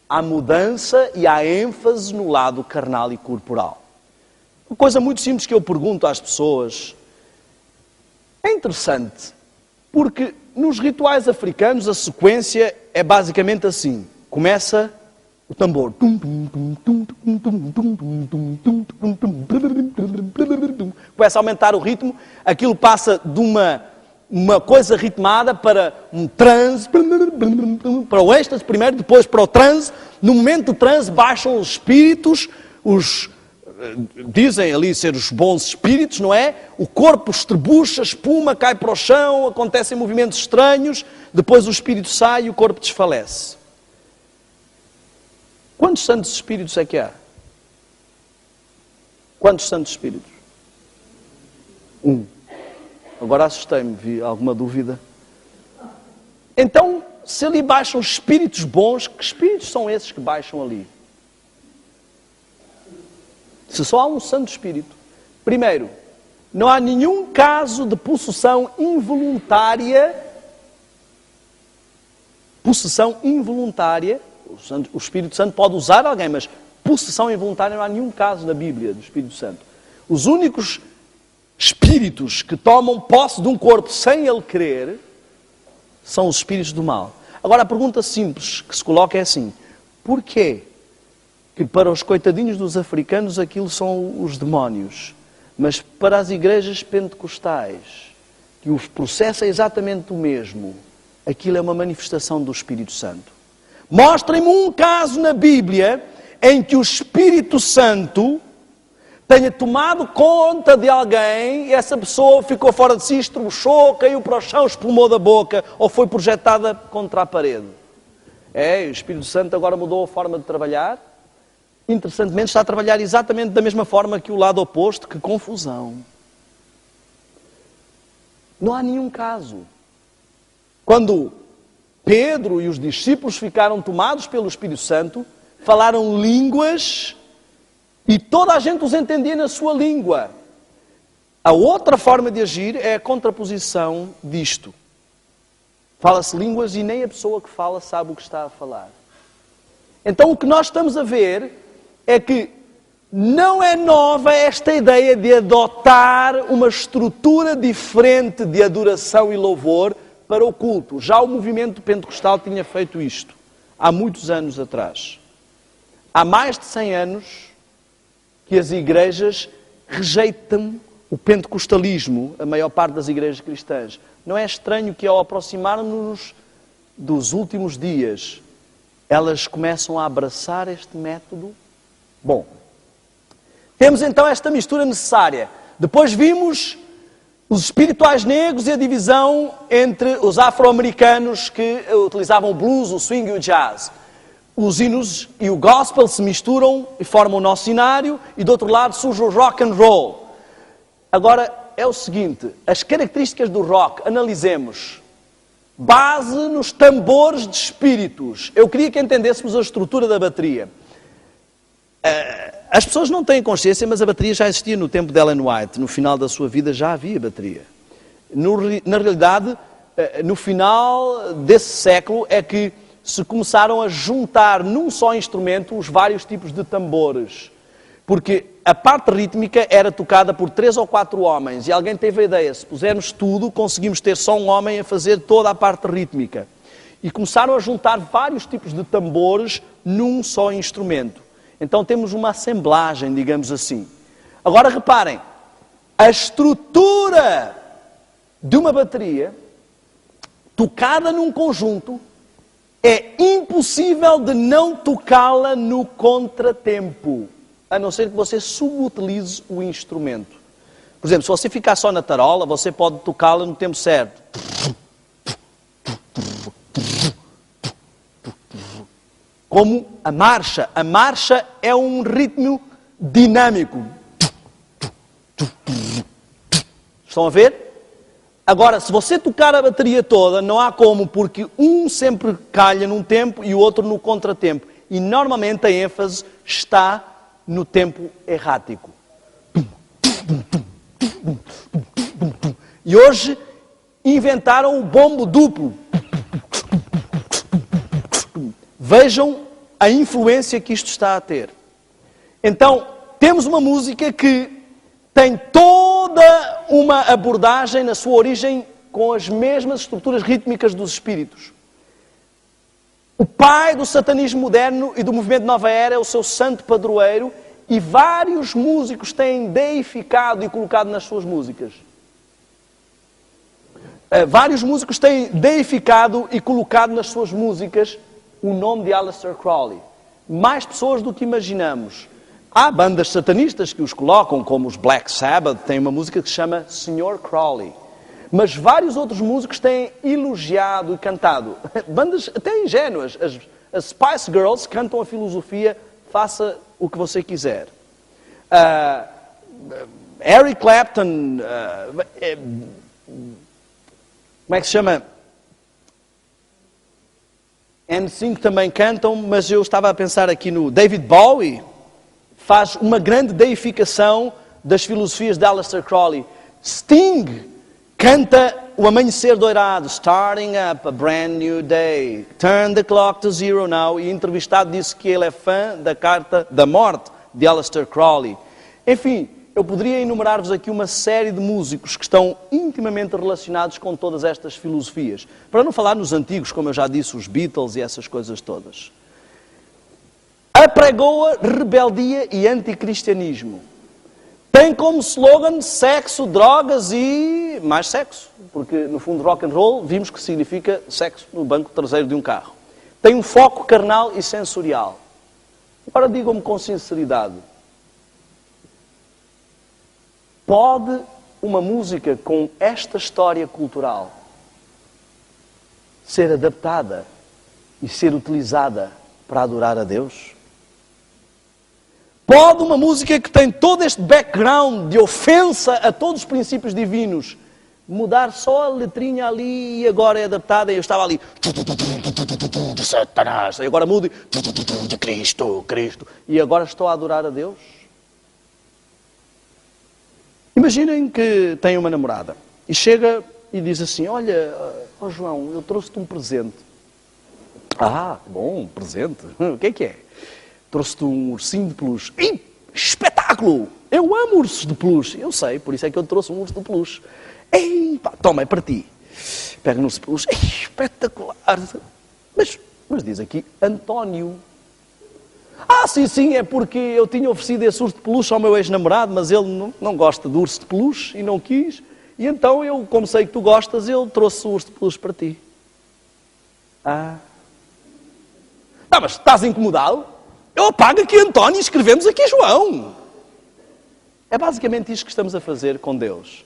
à mudança e à ênfase no lado carnal e corporal. Uma coisa muito simples que eu pergunto às pessoas. É interessante, porque nos rituais africanos a sequência é basicamente assim. Começa o tambor. Começa a aumentar o ritmo. Aquilo passa de uma coisa ritmada para um transe, para o êxtase primeiro, depois para o transe. No momento do transe baixam os espíritos, dizem ali ser os bons espíritos, não é? O corpo estrebucha, espuma, cai para o chão, acontecem movimentos estranhos, depois o espírito sai e o corpo desfalece. Quantos santos espíritos é que há? Quantos santos espíritos? Um. Agora assustei-me, vi alguma dúvida. Então, se ali baixam espíritos bons, que espíritos são esses que baixam ali? Se só há um santo espírito. Primeiro, não há nenhum caso de possessão involuntária. Possessão involuntária. O Espírito Santo pode usar alguém, mas possessão involuntária não há nenhum caso na Bíblia do Espírito Santo. Os únicos espíritos que tomam posse de um corpo sem ele querer são os espíritos do mal. Agora a pergunta simples que se coloca é assim: porquê que para os coitadinhos dos africanos aquilo são os demónios, mas para as igrejas pentecostais, que o processo é exatamente o mesmo, aquilo é uma manifestação do Espírito Santo? Mostrem-me um caso na Bíblia em que o Espírito Santo tenha tomado conta de alguém e essa pessoa ficou fora de si, estruchou, caiu para o chão, espumou da boca ou foi projetada contra a parede. O Espírito Santo agora mudou a forma de trabalhar. Interessantemente, está a trabalhar exatamente da mesma forma que o lado oposto. Que confusão. Não há nenhum caso. Quando Pedro e os discípulos ficaram tomados pelo Espírito Santo, falaram línguas e toda a gente os entendia na sua língua. A outra forma de agir é a contraposição disto. Fala-se línguas e nem a pessoa que fala sabe o que está a falar. Então o que nós estamos a ver é que não é nova esta ideia de adotar uma estrutura diferente de adoração e louvor para o culto. Já o movimento pentecostal tinha feito isto há muitos anos atrás. Há mais de 100 anos que as igrejas rejeitam o pentecostalismo, a maior parte das igrejas cristãs. Não é estranho que ao aproximarmos-nos dos últimos dias, elas começam a abraçar este método? Bom, temos então esta mistura necessária. Depois vimos os espirituais negros e a divisão entre os afro-americanos que utilizavam o blues, o swing e o jazz. Os hinos e o gospel se misturam e formam o nosso cenário e do outro lado surge o rock and roll. Agora é o seguinte, as características do rock, analisemos. Base nos tambores de espíritos. Eu queria que entendêssemos a estrutura da bateria. As pessoas não têm consciência, mas a bateria já existia no tempo de Ellen White. No final da sua vida já havia bateria. Na realidade, no final desse século é que se começaram a juntar num só instrumento os vários tipos de tambores. Porque a parte rítmica era tocada por 3 ou 4 homens. E alguém teve a ideia, se pusermos tudo, conseguimos ter só um homem a fazer toda a parte rítmica. E começaram a juntar vários tipos de tambores num só instrumento. Então temos uma assemblagem, digamos assim. Agora reparem, a estrutura de uma bateria, tocada num conjunto, é impossível de não tocá-la no contratempo, a não ser que você subutilize o instrumento. Por exemplo, se você ficar só na tarola, você pode tocá-la no tempo certo. Como a marcha. A marcha é um ritmo dinâmico. Estão a ver? Agora, se você tocar a bateria toda, não há como, porque um sempre calha num tempo e o outro no contratempo. e normalmente a ênfase está no tempo errático. E hoje inventaram o bombo duplo. Vejam a influência que isto está a ter. Então, temos uma música que tem toda uma abordagem na sua origem com as mesmas estruturas rítmicas dos espíritos. O pai do satanismo moderno e do movimento Nova Era é o seu santo padroeiro e vários músicos têm deificado e colocado nas suas músicas. Vários músicos têm deificado e colocado nas suas músicas o nome de Aleister Crowley. Mais pessoas do que imaginamos. Há bandas satanistas que os colocam, como os Black Sabbath, tem uma música que se chama Sr. Crowley. Mas vários outros músicos têm elogiado e cantado. Bandas até ingênuas. As Spice Girls cantam a filosofia, faça o que você quiser. Eric Clapton, como é que se chama? NSYNC também cantam, mas eu estava a pensar aqui no David Bowie, faz uma grande deificação das filosofias de Aleister Crowley. Sting canta o amanhecer dourado, starting up a brand new day, turn the clock to zero now, e entrevistado disse que ele é fã da Carta da Morte de Aleister Crowley. Enfim, eu poderia enumerar-vos aqui uma série de músicos que estão intimamente relacionados com todas estas filosofias. Para não falar nos antigos, como eu já disse, os Beatles e essas coisas todas. Apregoa rebeldia e anticristianismo. Tem como slogan sexo, drogas e mais sexo. Porque, no fundo, rock and roll, vimos que significa sexo no banco traseiro de um carro. Tem um foco carnal e sensorial. Agora digam-me com sinceridade. Pode uma música com esta história cultural ser adaptada e ser utilizada para adorar a Deus? Pode uma música que tem todo este background de ofensa a todos os princípios divinos mudar só a letrinha ali e agora é adaptada e eu estava ali de Satanás, e agora mudo de Cristo, Cristo, e agora estou a adorar a Deus? Imaginem que tem uma namorada e chega e diz assim, olha, oh João, eu trouxe-te um presente. Ah, bom, um presente. O que é? Trouxe-te um ursinho de peluche. Ih, espetáculo! Eu amo ursos de peluche. Eu sei, por isso é que eu te trouxe um urso de peluche. Ei, pá, toma, é para ti. Pega no urso de peluche. Ei, espetacular. Mas diz aqui António. Ah, sim, é porque eu tinha oferecido esse urso de peluche ao meu ex-namorado, mas ele não gosta de urso de peluche e não quis. E então eu, como sei que tu gostas, eu trouxe o urso de peluche para ti. Ah. Não, mas estás incomodado? Eu apago aqui António e escrevemos aqui João. É basicamente isto que estamos a fazer com Deus.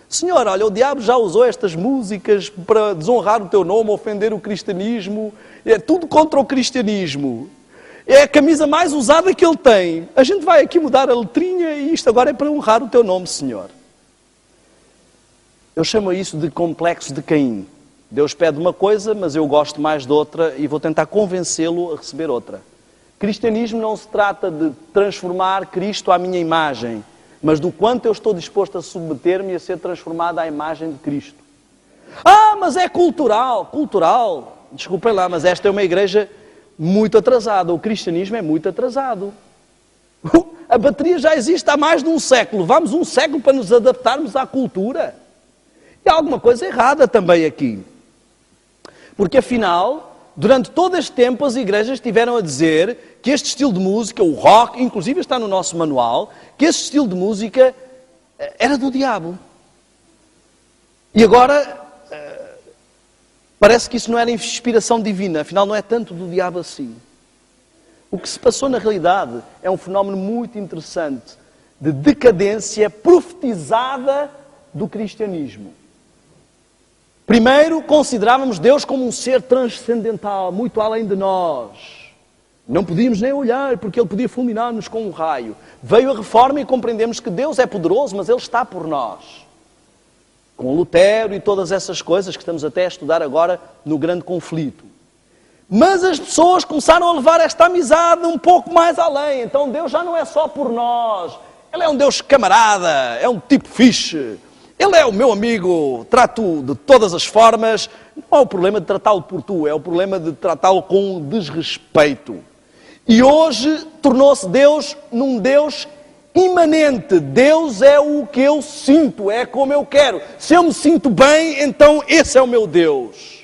Senhor, olha, o diabo já usou estas músicas para desonrar o teu nome, ofender o cristianismo. É tudo contra o cristianismo. É a camisa mais usada que ele tem. A gente vai aqui mudar a letrinha e isto agora é para honrar o teu nome, Senhor. Eu chamo isso de complexo de Caim. Deus pede uma coisa, mas eu gosto mais de outra e vou tentar convencê-lo a receber outra. Cristianismo não se trata de transformar Cristo à minha imagem, mas do quanto eu estou disposto a submeter-me a ser transformado à imagem de Cristo. Ah, mas é cultural. Cultural. Desculpem lá, mas esta é uma igreja muito atrasada. O cristianismo é muito atrasado. A bateria já existe há mais de um século. Vamos um século para nos adaptarmos à cultura. E há alguma coisa errada também aqui. Porque afinal, durante todo este tempo as igrejas estiveram a dizer que este estilo de música, o rock, inclusive está no nosso manual, que este estilo de música era do diabo. E agora parece que isso não era inspiração divina, afinal não é tanto do diabo assim. O que se passou na realidade é um fenómeno muito interessante de decadência profetizada do cristianismo. Primeiro, considerávamos Deus como um ser transcendental, muito além de nós. Não podíamos nem olhar, porque Ele podia fulminar-nos com um raio. Veio a reforma e compreendemos que Deus é poderoso, mas Ele está por nós. Com Lutero e todas essas coisas que estamos até a estudar agora no grande conflito. Mas as pessoas começaram a levar esta amizade um pouco mais além. Então Deus já não é só por nós. Ele é um Deus camarada, é um tipo fixe. Ele é o meu amigo, trato-o de todas as formas. Não é o problema de tratá-lo por tu, é o problema de tratá-lo com desrespeito. E hoje tornou-se Deus num Deus imanente. Deus é o que eu sinto, é como eu quero. Se eu me sinto bem, então esse é o meu Deus.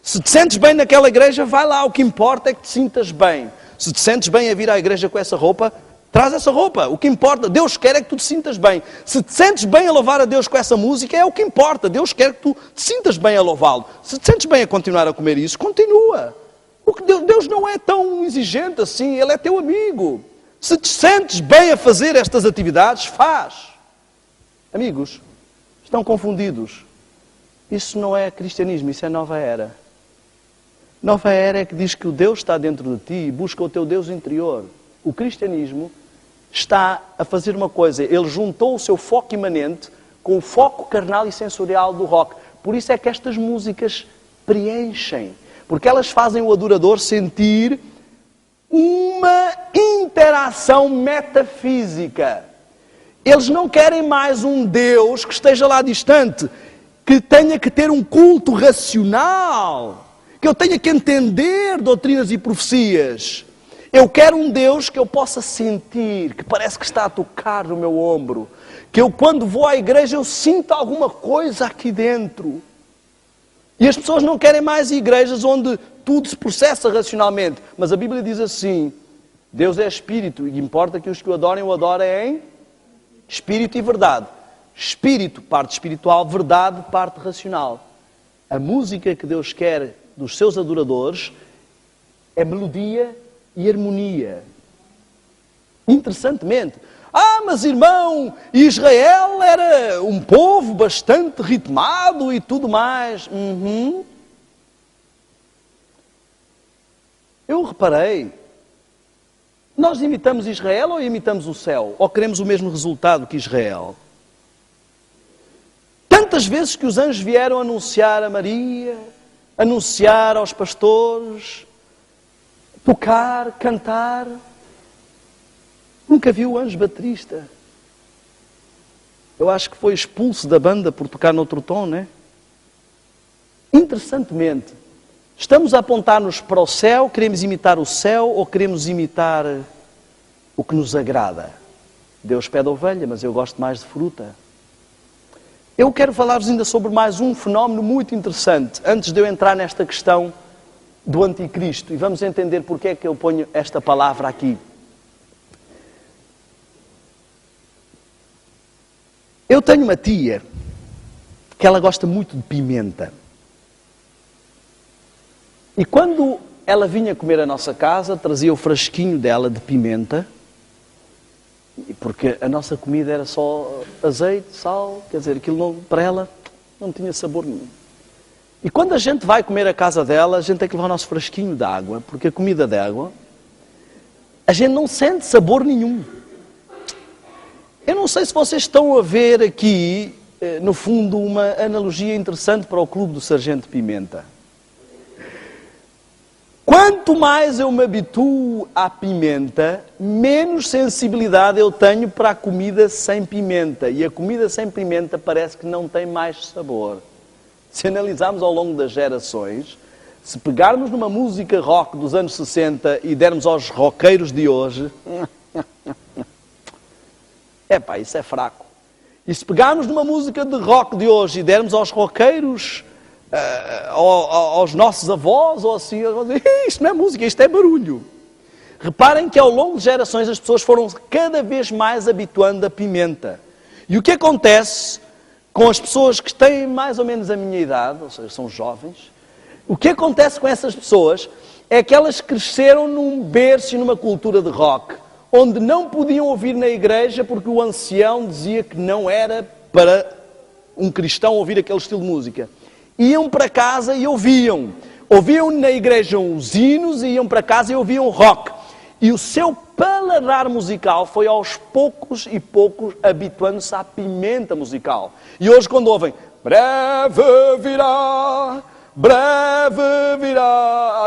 Se te sentes bem naquela igreja, vai lá. O que importa é que te sintas bem. Se te sentes bem a vir à igreja com essa roupa, traz essa roupa. O que importa, Deus quer é que tu te sintas bem. Se te sentes bem a louvar a Deus com essa música, é o que importa. Deus quer que tu te sintas bem a louvá-lo. Se te sentes bem a continuar a comer isso, continua. Deus não é tão exigente assim, Ele é teu amigo. Se te sentes bem a fazer estas atividades, faz. Amigos, estão confundidos. Isso não é cristianismo, isso é nova era. Nova era é que diz que o Deus está dentro de ti e busca o teu Deus interior. O cristianismo está a fazer uma coisa. Ele juntou o seu foco imanente com o foco carnal e sensorial do rock. Por isso é que estas músicas preenchem. Porque elas fazem o adorador sentir uma interação metafísica. Eles não querem mais um Deus que esteja lá distante, que tenha que ter um culto racional, que eu tenha que entender doutrinas e profecias. Eu quero um Deus que eu possa sentir, que parece que está a tocar no meu ombro, que eu quando vou à igreja eu sinto alguma coisa aqui dentro. E as pessoas não querem mais igrejas onde tudo se processa racionalmente. Mas a Bíblia diz assim, Deus é Espírito e importa que os que o adorem em Espírito e verdade. Espírito, parte espiritual, verdade, parte racional. A música que Deus quer dos seus adoradores é melodia e harmonia. Interessantemente, mas irmão, Israel era um povo bastante ritmado e tudo mais. Eu reparei, nós imitamos Israel ou imitamos o céu? Ou queremos o mesmo resultado que Israel? Tantas vezes que os anjos vieram anunciar a Maria, anunciar aos pastores, tocar, cantar. Nunca vi o anjo baterista. Eu acho que foi expulso da banda por tocar noutro tom, não é? Interessantemente, estamos a apontar-nos para o céu, queremos imitar o céu ou queremos imitar o que nos agrada? Deus pede ovelha, mas eu gosto mais de fruta. Eu quero falar-vos ainda sobre mais um fenómeno muito interessante, antes de eu entrar nesta questão do anticristo. E vamos entender porque é que eu ponho esta palavra aqui. Eu tenho uma tia que ela gosta muito de pimenta. E quando ela vinha comer à nossa casa, trazia o frasquinho dela de pimenta, porque a nossa comida era só azeite, sal, quer dizer, aquilo não, para ela não tinha sabor nenhum. E quando a gente vai comer à casa dela, a gente tem que levar o nosso frasquinho de água, porque a comida de água, a gente não sente sabor nenhum. Eu não sei se vocês estão a ver aqui, no fundo, uma analogia interessante para o Clube do Sargento Pimenta. Quanto mais eu me habituo à pimenta, menos sensibilidade eu tenho para a comida sem pimenta. E a comida sem pimenta parece que não tem mais sabor. Se analisarmos ao longo das gerações, se pegarmos numa música rock dos anos 60 e dermos aos roqueiros de hoje... isso é fraco. E se pegarmos numa música de rock de hoje e dermos aos roqueiros, aos nossos avós, ou assim, eles vão dizer, isto não é música, isto é barulho. Reparem que ao longo de gerações as pessoas foram cada vez mais habituando a pimenta. E o que acontece com as pessoas que têm mais ou menos a minha idade, ou seja, são jovens, o que acontece com essas pessoas é que elas cresceram num berço e numa cultura de rock, onde não podiam ouvir na igreja porque o ancião dizia que não era para um cristão ouvir aquele estilo de música. Iam para casa e ouviam. Ouviam na igreja os hinos e iam para casa e ouviam rock. E o seu paladar musical foi aos poucos e poucos habituando-se à pimenta musical. E hoje quando ouvem, breve virá,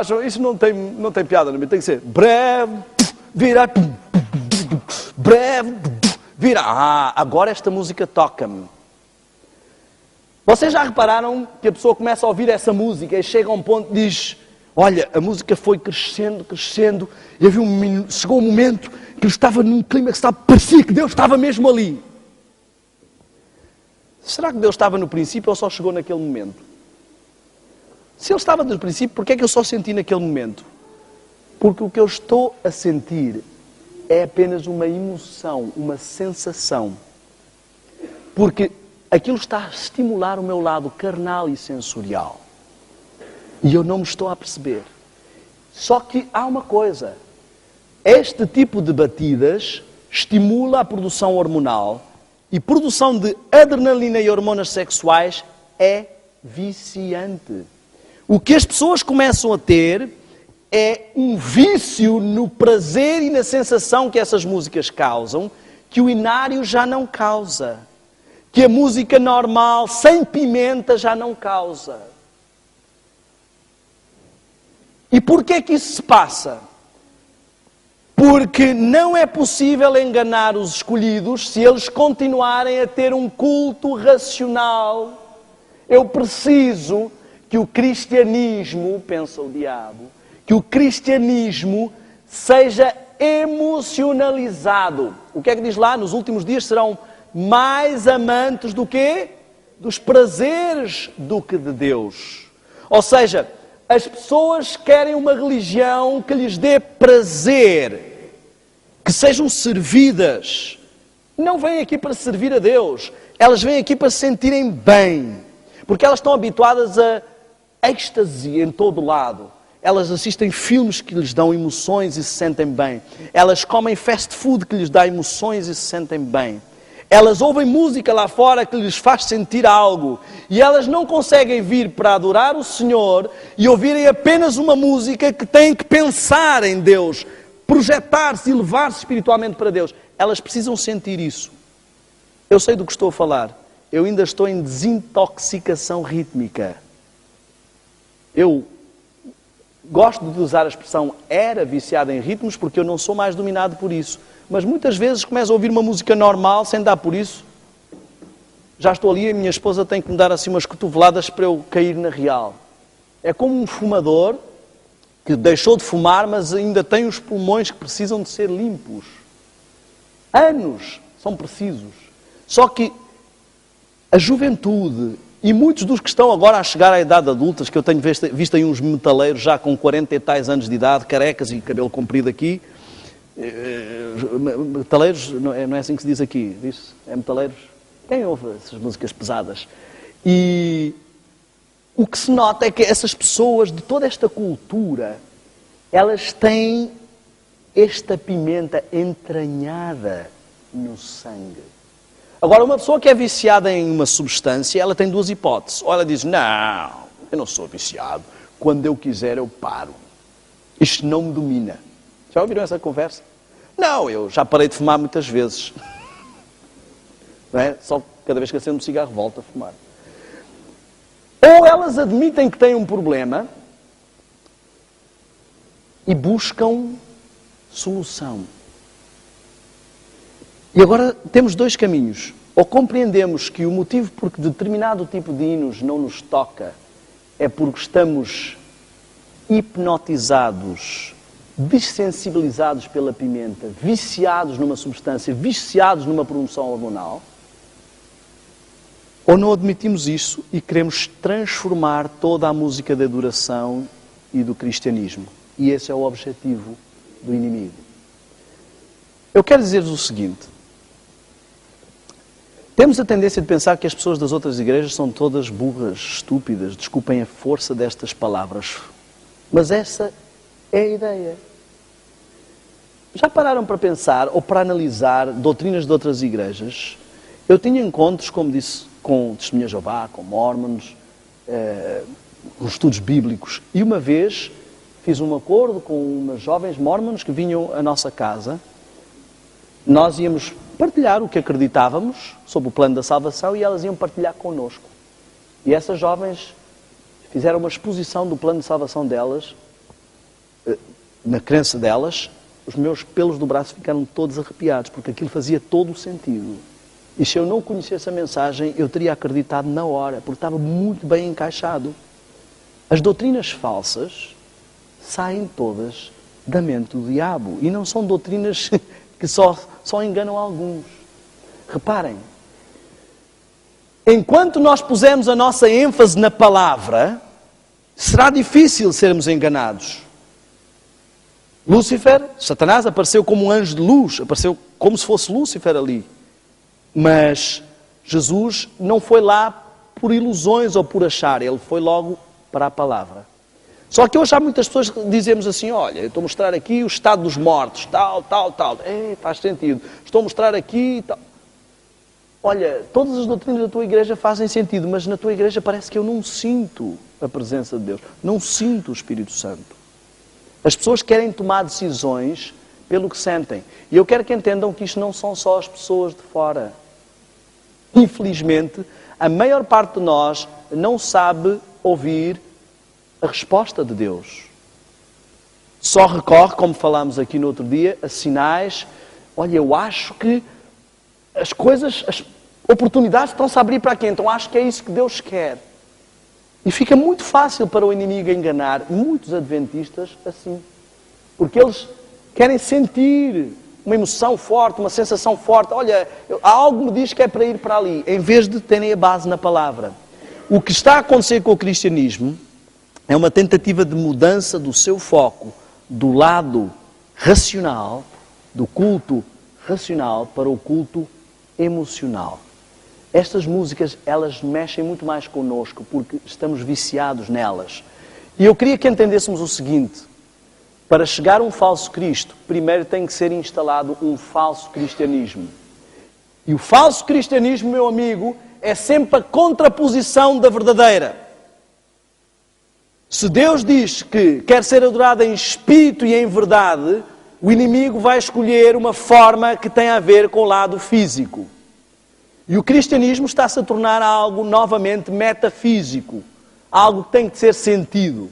acham, isso não tem piada, não tem que ser breve, vira, breve, vira. Agora esta música toca-me. Vocês já repararam que a pessoa começa a ouvir essa música e chega a um ponto e diz, olha, a música foi crescendo, e chegou um momento que ele estava num clima que parecia que Deus estava mesmo ali. Será que Deus estava no princípio ou só chegou naquele momento? Se Ele estava no princípio, por que é que eu só senti naquele momento? Porque o que eu estou a sentir é apenas uma emoção, uma sensação. Porque aquilo está a estimular o meu lado carnal e sensorial. E eu não me estou a perceber. Só que há uma coisa. Este tipo de batidas estimula a produção hormonal e produção de adrenalina e hormonas sexuais é viciante. O que as pessoas começam a ter é um vício no prazer e na sensação que essas músicas causam, que o inário já não causa. Que a música normal, sem pimenta, já não causa. E porquê que isso se passa? Porque não é possível enganar os escolhidos se eles continuarem a ter um culto racional. Eu preciso que o cristianismo, pensa o diabo, que o cristianismo seja emocionalizado. O que é que diz lá? Nos últimos dias serão mais amantes do quê? Dos prazeres do que de Deus. Ou seja, as pessoas querem uma religião que lhes dê prazer, que sejam servidas. Não vêm aqui para servir a Deus, elas vêm aqui para se sentirem bem, porque elas estão habituadas a êxtase em todo lado. Elas assistem filmes que lhes dão emoções e se sentem bem. Elas comem fast food que lhes dá emoções e se sentem bem. Elas ouvem música lá fora que lhes faz sentir algo. E elas não conseguem vir para adorar o Senhor e ouvirem apenas uma música que têm que pensar em Deus, projetar-se e levar-se espiritualmente para Deus. Elas precisam sentir isso. Eu sei do que estou a falar. Eu ainda estou em desintoxicação rítmica. Eu gosto de usar a expressão era viciado em ritmos porque eu não sou mais dominado por isso. Mas muitas vezes começo a ouvir uma música normal sem dar por isso. Já estou ali e a minha esposa tem que me dar assim umas cotoveladas para eu cair na real. É como um fumador que deixou de fumar, mas ainda tem os pulmões que precisam de ser limpos. Anos são precisos. Só que a juventude e muitos dos que estão agora a chegar à idade adulta, que eu tenho visto aí uns metaleiros já com 40 e tais anos de idade, carecas e cabelo comprido aqui, metaleiros, não é assim que se diz aqui, diz? É metaleiros? Quem ouve essas músicas pesadas? E o que se nota é que essas pessoas de toda esta cultura, elas têm esta pimenta entranhada no sangue. Agora, uma pessoa que é viciada em uma substância, ela tem duas hipóteses. Ou ela diz, não, eu não sou viciado, quando eu quiser eu paro. Isto não me domina. Já ouviram essa conversa? Não, eu já parei de fumar muitas vezes. Não é? Só cada vez que acendo um cigarro volto a fumar. Ou elas admitem que têm um problema e buscam solução. E agora temos dois caminhos. Ou compreendemos que o motivo por que determinado tipo de hinos não nos toca é porque estamos hipnotizados, dessensibilizados pela pimenta, viciados numa substância, viciados numa produção hormonal, ou não admitimos isso e queremos transformar toda a música da adoração e do cristianismo. E esse é o objetivo do inimigo. Eu quero dizer-vos o seguinte. Temos a tendência de pensar que as pessoas das outras igrejas são todas burras, estúpidas, desculpem a força destas palavras. Mas essa é a ideia. Já pararam para pensar ou para analisar doutrinas de outras igrejas? Eu tinha encontros, como disse, com Testemunhas de Jeová, com Mormons, com estudos bíblicos. E uma vez fiz um acordo com umas jovens Mormons que vinham à nossa casa. Nós íamos partilhar o que acreditávamos sobre o plano da salvação e elas iam partilhar connosco. E essas jovens fizeram uma exposição do plano de salvação delas na crença delas, os meus pelos do braço ficaram todos arrepiados, porque aquilo fazia todo o sentido. E se eu não conhecesse a mensagem, eu teria acreditado na hora, porque estava muito bem encaixado. As doutrinas falsas saem todas da mente do diabo. E não são doutrinas que só enganam alguns. Reparem, enquanto nós pusermos a nossa ênfase na palavra, será difícil sermos enganados. Lúcifer, Satanás, apareceu como um anjo de luz, apareceu como se fosse Lúcifer ali. Mas Jesus não foi lá por ilusões ou por achar, ele foi logo para a palavra. Só que hoje há muitas pessoas que dizemos assim, olha, eu estou a mostrar aqui o estado dos mortos, tal. Faz sentido. Estou a mostrar aqui tal. Olha, todas as doutrinas da tua igreja fazem sentido, mas na tua igreja parece que eu não sinto a presença de Deus. Não sinto o Espírito Santo. As pessoas querem tomar decisões pelo que sentem. E eu quero que entendam que isto não são só as pessoas de fora. Infelizmente, a maior parte de nós não sabe ouvir a resposta de Deus. Só recorre, como falámos aqui no outro dia, a sinais. Olha, eu acho que as coisas, as oportunidades estão-se a abrir para quem? Então acho que é isso que Deus quer. E fica muito fácil para o inimigo enganar muitos adventistas assim. Porque eles querem sentir uma emoção forte, uma sensação forte. Olha, algo me diz que é para ir para ali, em vez de terem a base na palavra. O que está a acontecer com o cristianismo é uma tentativa de mudança do seu foco do lado racional, do culto racional, para o culto emocional. Estas músicas, elas mexem muito mais connosco, porque estamos viciados nelas. E eu queria que entendêssemos o seguinte: para chegar a um falso Cristo, primeiro tem que ser instalado um falso cristianismo. E o falso cristianismo, meu amigo, é sempre a contraposição da verdadeira. Se Deus diz que quer ser adorado em espírito e em verdade, o inimigo vai escolher uma forma que tem a ver com o lado físico. E o cristianismo está-se a tornar algo novamente metafísico, algo que tem que ser sentido.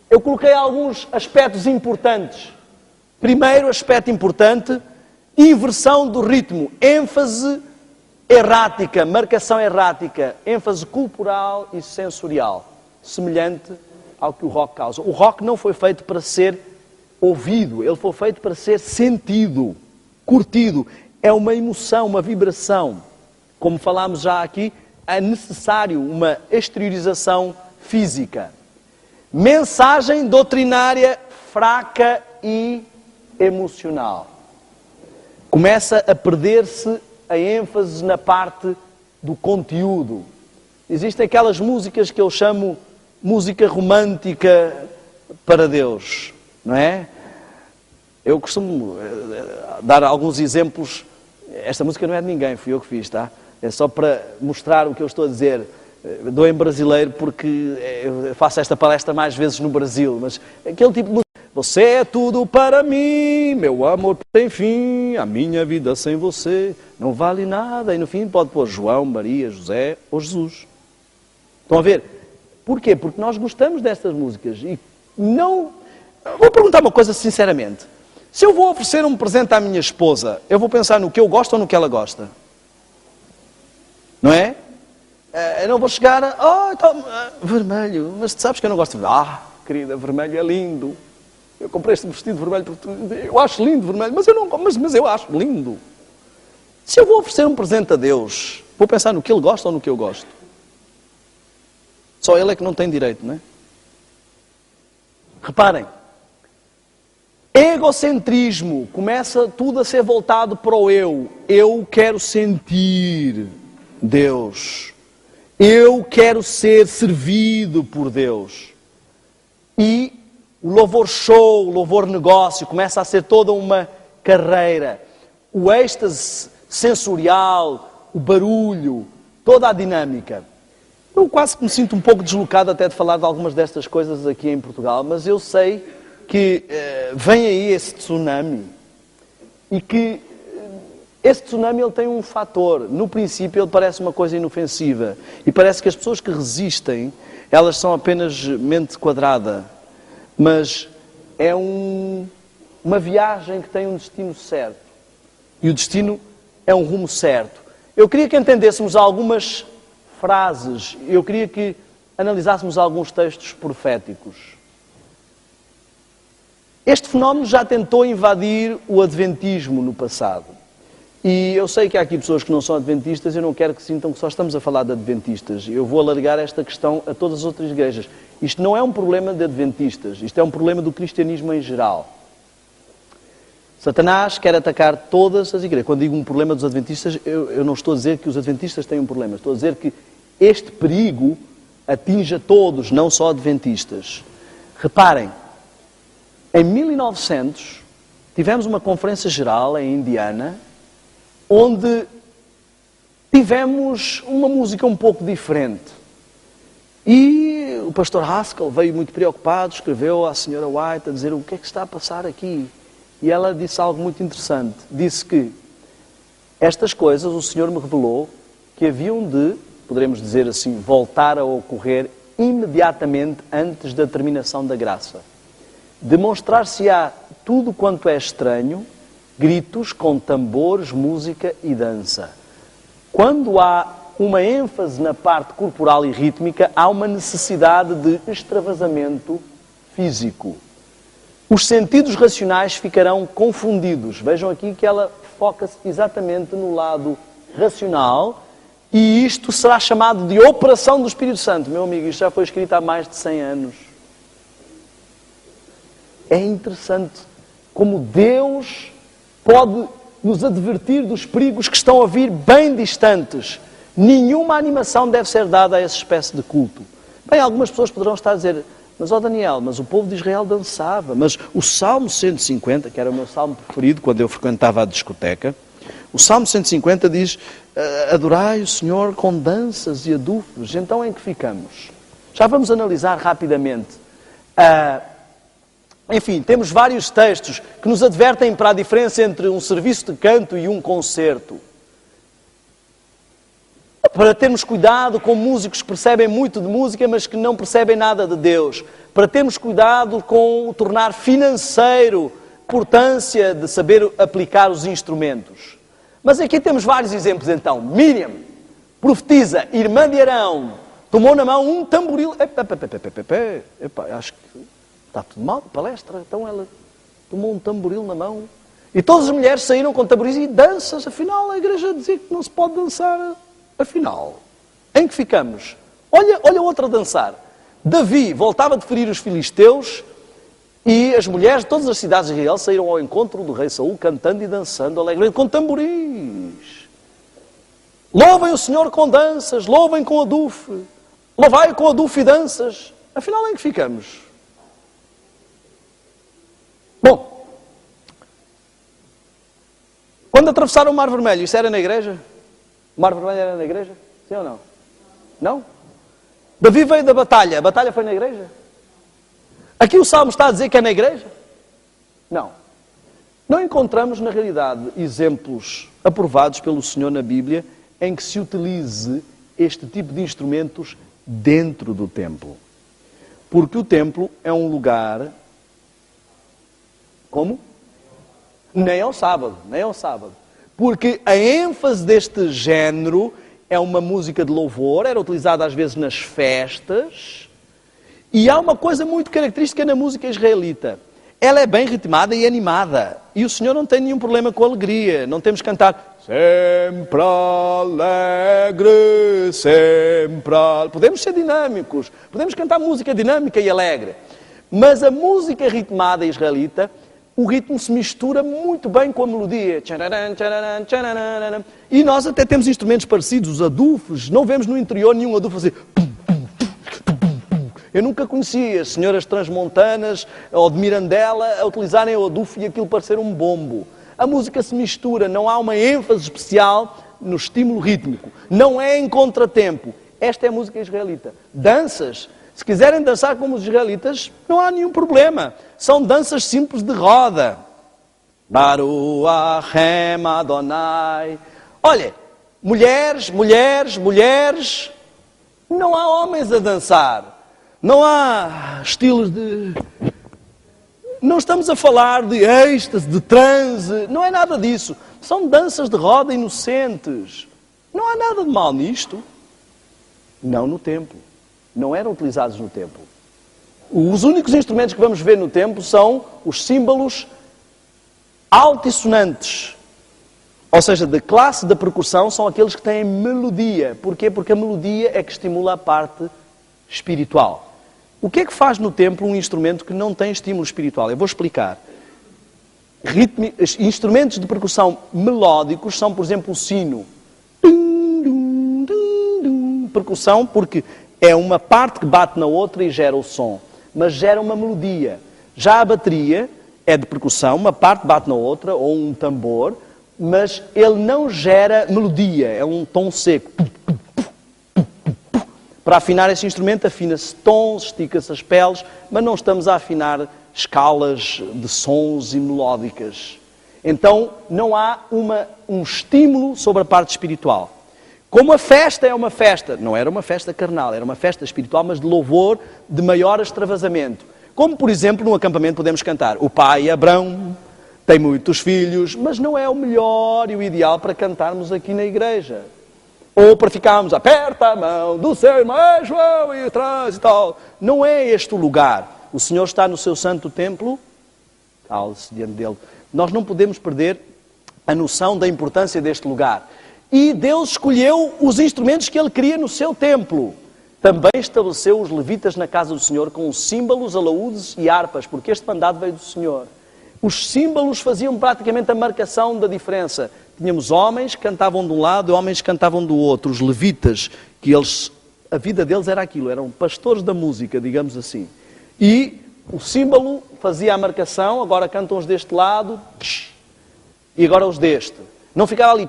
Eu coloquei alguns aspectos importantes. Primeiro aspecto importante, inversão do ritmo, ênfase errática, marcação errática, ênfase corporal e sensorial, semelhante ao que o rock causa. O rock não foi feito para ser ouvido, ele foi feito para ser sentido, curtido. É uma emoção, uma vibração. Como falámos já aqui, é necessário uma exteriorização física. Mensagem doutrinária fraca e emocional. Começa a perder-se a ênfase na parte do conteúdo. Existem aquelas músicas que eu chamo música romântica para Deus, não é? Eu costumo dar alguns exemplos. Esta música não é de ninguém, fui eu que fiz, tá? É só para mostrar o que eu estou a dizer. Dou em brasileiro porque eu faço esta palestra mais vezes no Brasil, mas aquele tipo de música. Você é tudo para mim, meu amor tem fim, a minha vida sem você não vale nada. E no fim pode pôr João, Maria, José ou Jesus. Estão a ver? Porquê? Porque nós gostamos destas músicas e não... Vou perguntar uma coisa sinceramente. Se eu vou oferecer um presente à minha esposa, eu vou pensar no que eu gosto ou no que ela gosta? Não é? Eu não vou chegar vermelho, mas tu sabes que eu não gosto de... querida, vermelho é lindo. Eu comprei este vestido vermelho porque eu acho lindo vermelho, mas eu acho lindo. Se eu vou oferecer um presente a Deus, vou pensar no que Ele gosta ou no que eu gosto? Só Ele é que não tem direito, não é? Reparem, egocentrismo, começa tudo a ser voltado para o eu. Eu quero sentir Deus. Eu quero ser servido por Deus. E o louvor show, o louvor negócio, começa a ser toda uma carreira. O êxtase sensorial, o barulho, toda a dinâmica. Eu quase que me sinto um pouco deslocado até de falar de algumas destas coisas aqui em Portugal, mas eu sei que vem aí esse tsunami e que esse tsunami ele tem um fator. No princípio ele parece uma coisa inofensiva e parece que as pessoas que resistem, elas são apenas mente quadrada. Mas é uma viagem que tem um destino certo. E o destino é um rumo certo. Eu queria que entendêssemos algumas frases, eu queria que analisássemos alguns textos proféticos. Este fenómeno já tentou invadir o adventismo no passado. E eu sei que há aqui pessoas que não são adventistas, eu não quero que sintam que só estamos a falar de adventistas. Eu vou alargar esta questão a todas as outras igrejas. Isto não é um problema de adventistas, isto é um problema do cristianismo em geral. Satanás quer atacar todas as igrejas. Quando digo um problema dos adventistas, eu não estou a dizer que os adventistas têm um problema. Estou a dizer que este perigo atinge a todos, não só adventistas. Reparem, em 1900 tivemos uma conferência geral em Indiana, onde tivemos uma música um pouco diferente. E o pastor Haskell veio muito preocupado, escreveu à senhora White a dizer o que é que está a passar aqui. E ela disse algo muito interessante. Disse que estas coisas o Senhor me revelou que haviam de, poderemos dizer assim, voltar a ocorrer imediatamente antes da terminação da graça. Demonstrar-se-á tudo quanto é estranho, gritos com tambores, música e dança. Quando há uma ênfase na parte corporal e rítmica, há uma necessidade de extravasamento físico. Os sentidos racionais ficarão confundidos. Vejam aqui que ela foca-se exatamente no lado racional e isto será chamado de operação do Espírito Santo. Meu amigo, isto já foi escrito há mais de 100 anos. É interessante como Deus pode nos advertir dos perigos que estão a vir bem distantes. Nenhuma animação deve ser dada a essa espécie de culto. Bem, algumas pessoas poderão estar a dizer, mas Daniel, mas o povo de Israel dançava, mas o Salmo 150, que era o meu salmo preferido quando eu frequentava a discoteca, o Salmo 150 diz, adorai o Senhor com danças e adufes. Então em que ficamos? Já vamos analisar rapidamente. Enfim, temos vários textos que nos advertem para a diferença entre um serviço de canto e um concerto. Para termos cuidado com músicos que percebem muito de música, mas que não percebem nada de Deus. Para termos cuidado com o tornar financeiro a importância de saber aplicar os instrumentos. Mas aqui temos vários exemplos então. Miriam, profetisa, irmã de Arão, tomou na mão um tamboril. Epá, acho que está tudo mal de palestra. Então ela tomou um tamboril na mão. E todas as mulheres saíram com tamboris e danças. Afinal, a igreja dizia que não se pode dançar. Afinal, em que ficamos? Olha outra a dançar. Davi voltava de ferir os filisteus e as mulheres de todas as cidades de Israel saíram ao encontro do rei Saul cantando e dançando alegremente com tamboris. Louvem o Senhor com danças, louvem com adufe, louvai com adufe e danças. Afinal, em que ficamos? Bom, quando atravessaram o Mar Vermelho, isso era na igreja? O Mar Vermelho era na igreja? Sim ou não? Não? Davi veio da batalha. A batalha foi na igreja? Aqui o Salmo está a dizer que é na igreja? Não. Não encontramos, na realidade, exemplos aprovados pelo Senhor na Bíblia em que se utilize este tipo de instrumentos dentro do templo. Porque o templo é um lugar... Como? Nem ao sábado. Porque a ênfase deste género é uma música de louvor, era utilizada às vezes nas festas, e há uma coisa muito característica na música israelita. Ela é bem ritmada e animada, e o Senhor não tem nenhum problema com alegria. Não temos que cantar sempre alegre, sempre alegre. Podemos ser dinâmicos, podemos cantar música dinâmica e alegre, mas a música ritmada israelita, o ritmo se mistura muito bem com a melodia. E nós até temos instrumentos parecidos, os adufes. Não vemos no interior nenhum adufe fazer... Eu nunca conheci as senhoras transmontanas ou de Mirandela a utilizarem o adufe e aquilo parecer um bombo. A música se mistura, não há uma ênfase especial no estímulo rítmico. Não é em contratempo. Esta é a música israelita. Danças... Se quiserem dançar como os israelitas, não há nenhum problema. São danças simples de roda. Baruach Adonai. Olha, mulheres, não há homens a dançar. Não há estilos de... não estamos a falar de êxtase, de transe, não é nada disso. São danças de roda inocentes. Não há nada de mal nisto. Não no templo. Não eram utilizados no templo. Os únicos instrumentos que vamos ver no templo são os símbolos altissonantes. Ou seja, da classe da percussão são aqueles que têm melodia. Porquê? Porque a melodia é que estimula a parte espiritual. O que é que faz no templo um instrumento que não tem estímulo espiritual? Eu vou explicar. Instrumentos de percussão melódicos são, por exemplo, o sino. Percussão porque é uma parte que bate na outra e gera o som. Mas gera uma melodia. Já a bateria é de percussão, uma parte bate na outra, ou um tambor, mas ele não gera melodia, é um tom seco. Para afinar esse instrumento, afina-se tons, estica-se as peles, mas não estamos a afinar escalas de sons e melódicas. Então, não há um estímulo sobre a parte espiritual. Como a festa é uma festa, não era uma festa carnal, era uma festa espiritual, mas de louvor, de maior extravasamento. Como, por exemplo, num acampamento podemos cantar o pai Abrão tem muitos filhos, mas não é o melhor e o ideal para cantarmos aqui na igreja. Ou para ficarmos, aperta a mão do seu irmão João e traz e tal. Não é este o lugar. O Senhor está no seu santo templo, cale-se diante dele. Nós não podemos perder a noção da importância deste lugar. E Deus escolheu os instrumentos que Ele queria no seu templo. Também estabeleceu os levitas na casa do Senhor com símbolos, alaúdes e harpas, porque este mandado veio do Senhor. Os símbolos faziam praticamente a marcação da diferença. Tínhamos homens que cantavam de um lado e homens que cantavam do outro. Os levitas, a vida deles era aquilo, eram pastores da música, digamos assim. E o símbolo fazia a marcação, agora cantam os deste lado, e agora os deste. Não ficava ali,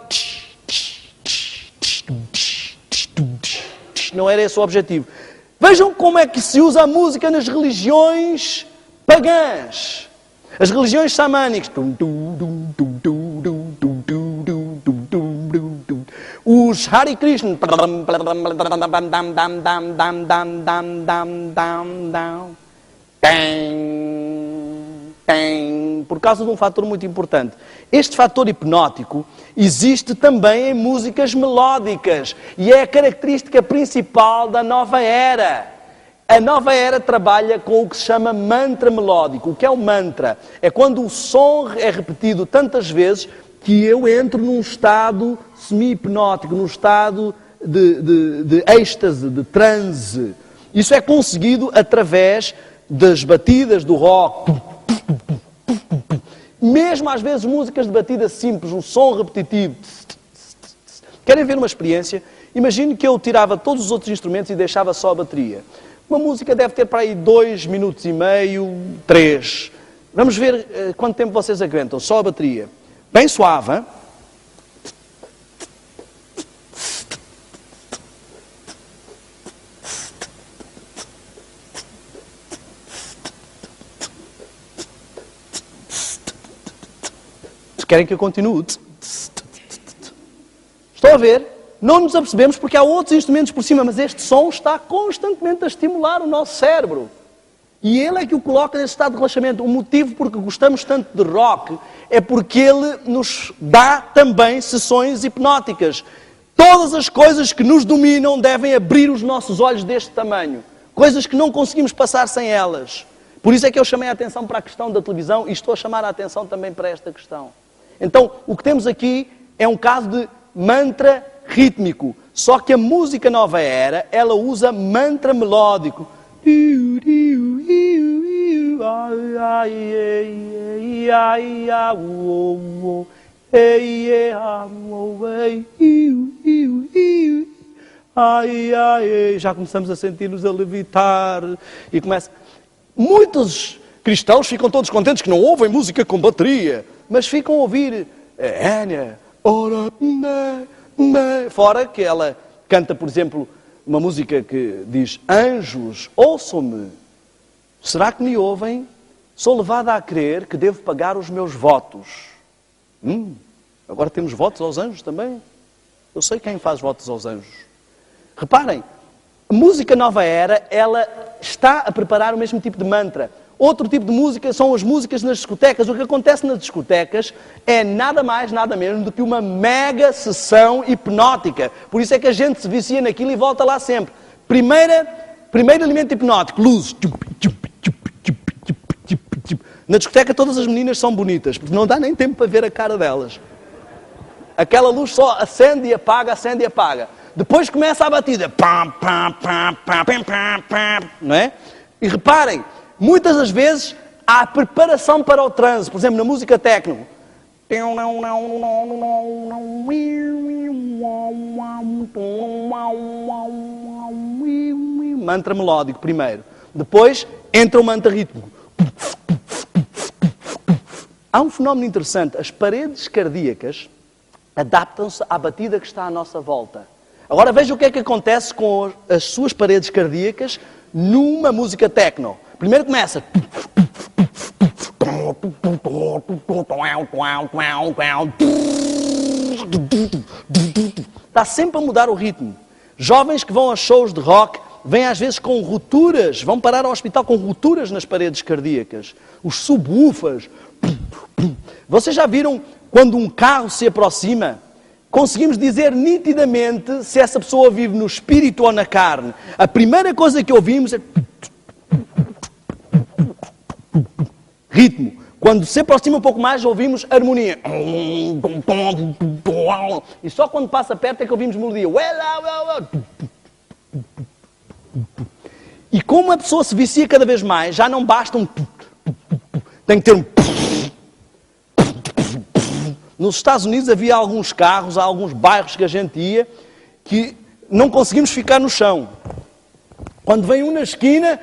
não era esse o objetivo. Vejam como é que se usa a música nas religiões pagãs. As religiões xamânicas. Os Hare Krishna. Por causa de um fator muito importante. Este fator hipnótico existe também em músicas melódicas. E é a característica principal da nova era. A nova era trabalha com o que se chama mantra melódico. O que é o mantra? É quando o som é repetido tantas vezes que eu entro num estado semi-hipnótico, num estado de êxtase, de transe. Isso é conseguido através das batidas do rock. Mesmo às vezes músicas de batida simples, um som repetitivo. Querem ver uma experiência? Imagine que eu tirava todos os outros instrumentos e deixava só a bateria. Uma música deve ter para aí 2 minutos e meio, 3. Vamos ver quanto tempo vocês aguentam. Só a bateria. Bem suave, hein? Querem que eu continue? Estão a ver? Não nos apercebemos porque há outros instrumentos por cima, mas este som está constantemente a estimular o nosso cérebro. E ele é que o coloca nesse estado de relaxamento. O motivo porque gostamos tanto de rock é porque ele nos dá também sessões hipnóticas. Todas as coisas que nos dominam devem abrir os nossos olhos deste tamanho. Coisas que não conseguimos passar sem elas. Por isso é que eu chamei a atenção para a questão da televisão e estou a chamar a atenção também para esta questão. Então, o que temos aqui é um caso de mantra rítmico. Só que a música nova era, ela usa mantra melódico. Já começamos a sentir-nos a levitar. E começa... Muitos cristãos ficam todos contentes que não ouvem música com bateria, mas ficam a ouvir fora que ela canta, por exemplo, uma música que diz: anjos, ouçam-me. Será que me ouvem? Sou levada a crer que devo pagar os meus votos. Agora temos votos aos anjos também. Eu sei quem faz votos aos anjos. Reparem, a música nova era, ela está a preparar o mesmo tipo de mantra. Outro tipo de música são as músicas nas discotecas. O que acontece nas discotecas é nada mais, nada menos do que uma mega sessão hipnótica. Por isso é que a gente se vicia naquilo e volta lá sempre. Primeiro elemento hipnótico, luzes. Na discoteca todas as meninas são bonitas, porque não dá nem tempo para ver a cara delas. Aquela luz só acende e apaga, acende e apaga. Depois começa a batida. Não é? E reparem, muitas das vezes há preparação para o transe. Por exemplo, na música techno. Mantra melódico primeiro. Depois entra o mantra rítmico. Há um fenómeno interessante. As paredes cardíacas adaptam-se à batida que está à nossa volta. Agora veja o que é que acontece com as suas paredes cardíacas numa música techno. Primeiro começa. Está sempre a mudar o ritmo. Jovens que vão a shows de rock vêm às vezes com rupturas, vão parar ao hospital com rupturas nas paredes cardíacas. Os subwoofers. Vocês já viram quando um carro se aproxima? Conseguimos dizer nitidamente se essa pessoa vive no espírito ou na carne. A primeira coisa que ouvimos é ritmo. Quando se aproxima um pouco mais, ouvimos harmonia. E só quando passa perto é que ouvimos melodia. E como a pessoa se vicia cada vez mais, já não basta um... Tem que ter um... Nos Estados Unidos havia alguns carros, há alguns bairros que a gente ia, que não conseguimos ficar no chão. Quando vem um na esquina,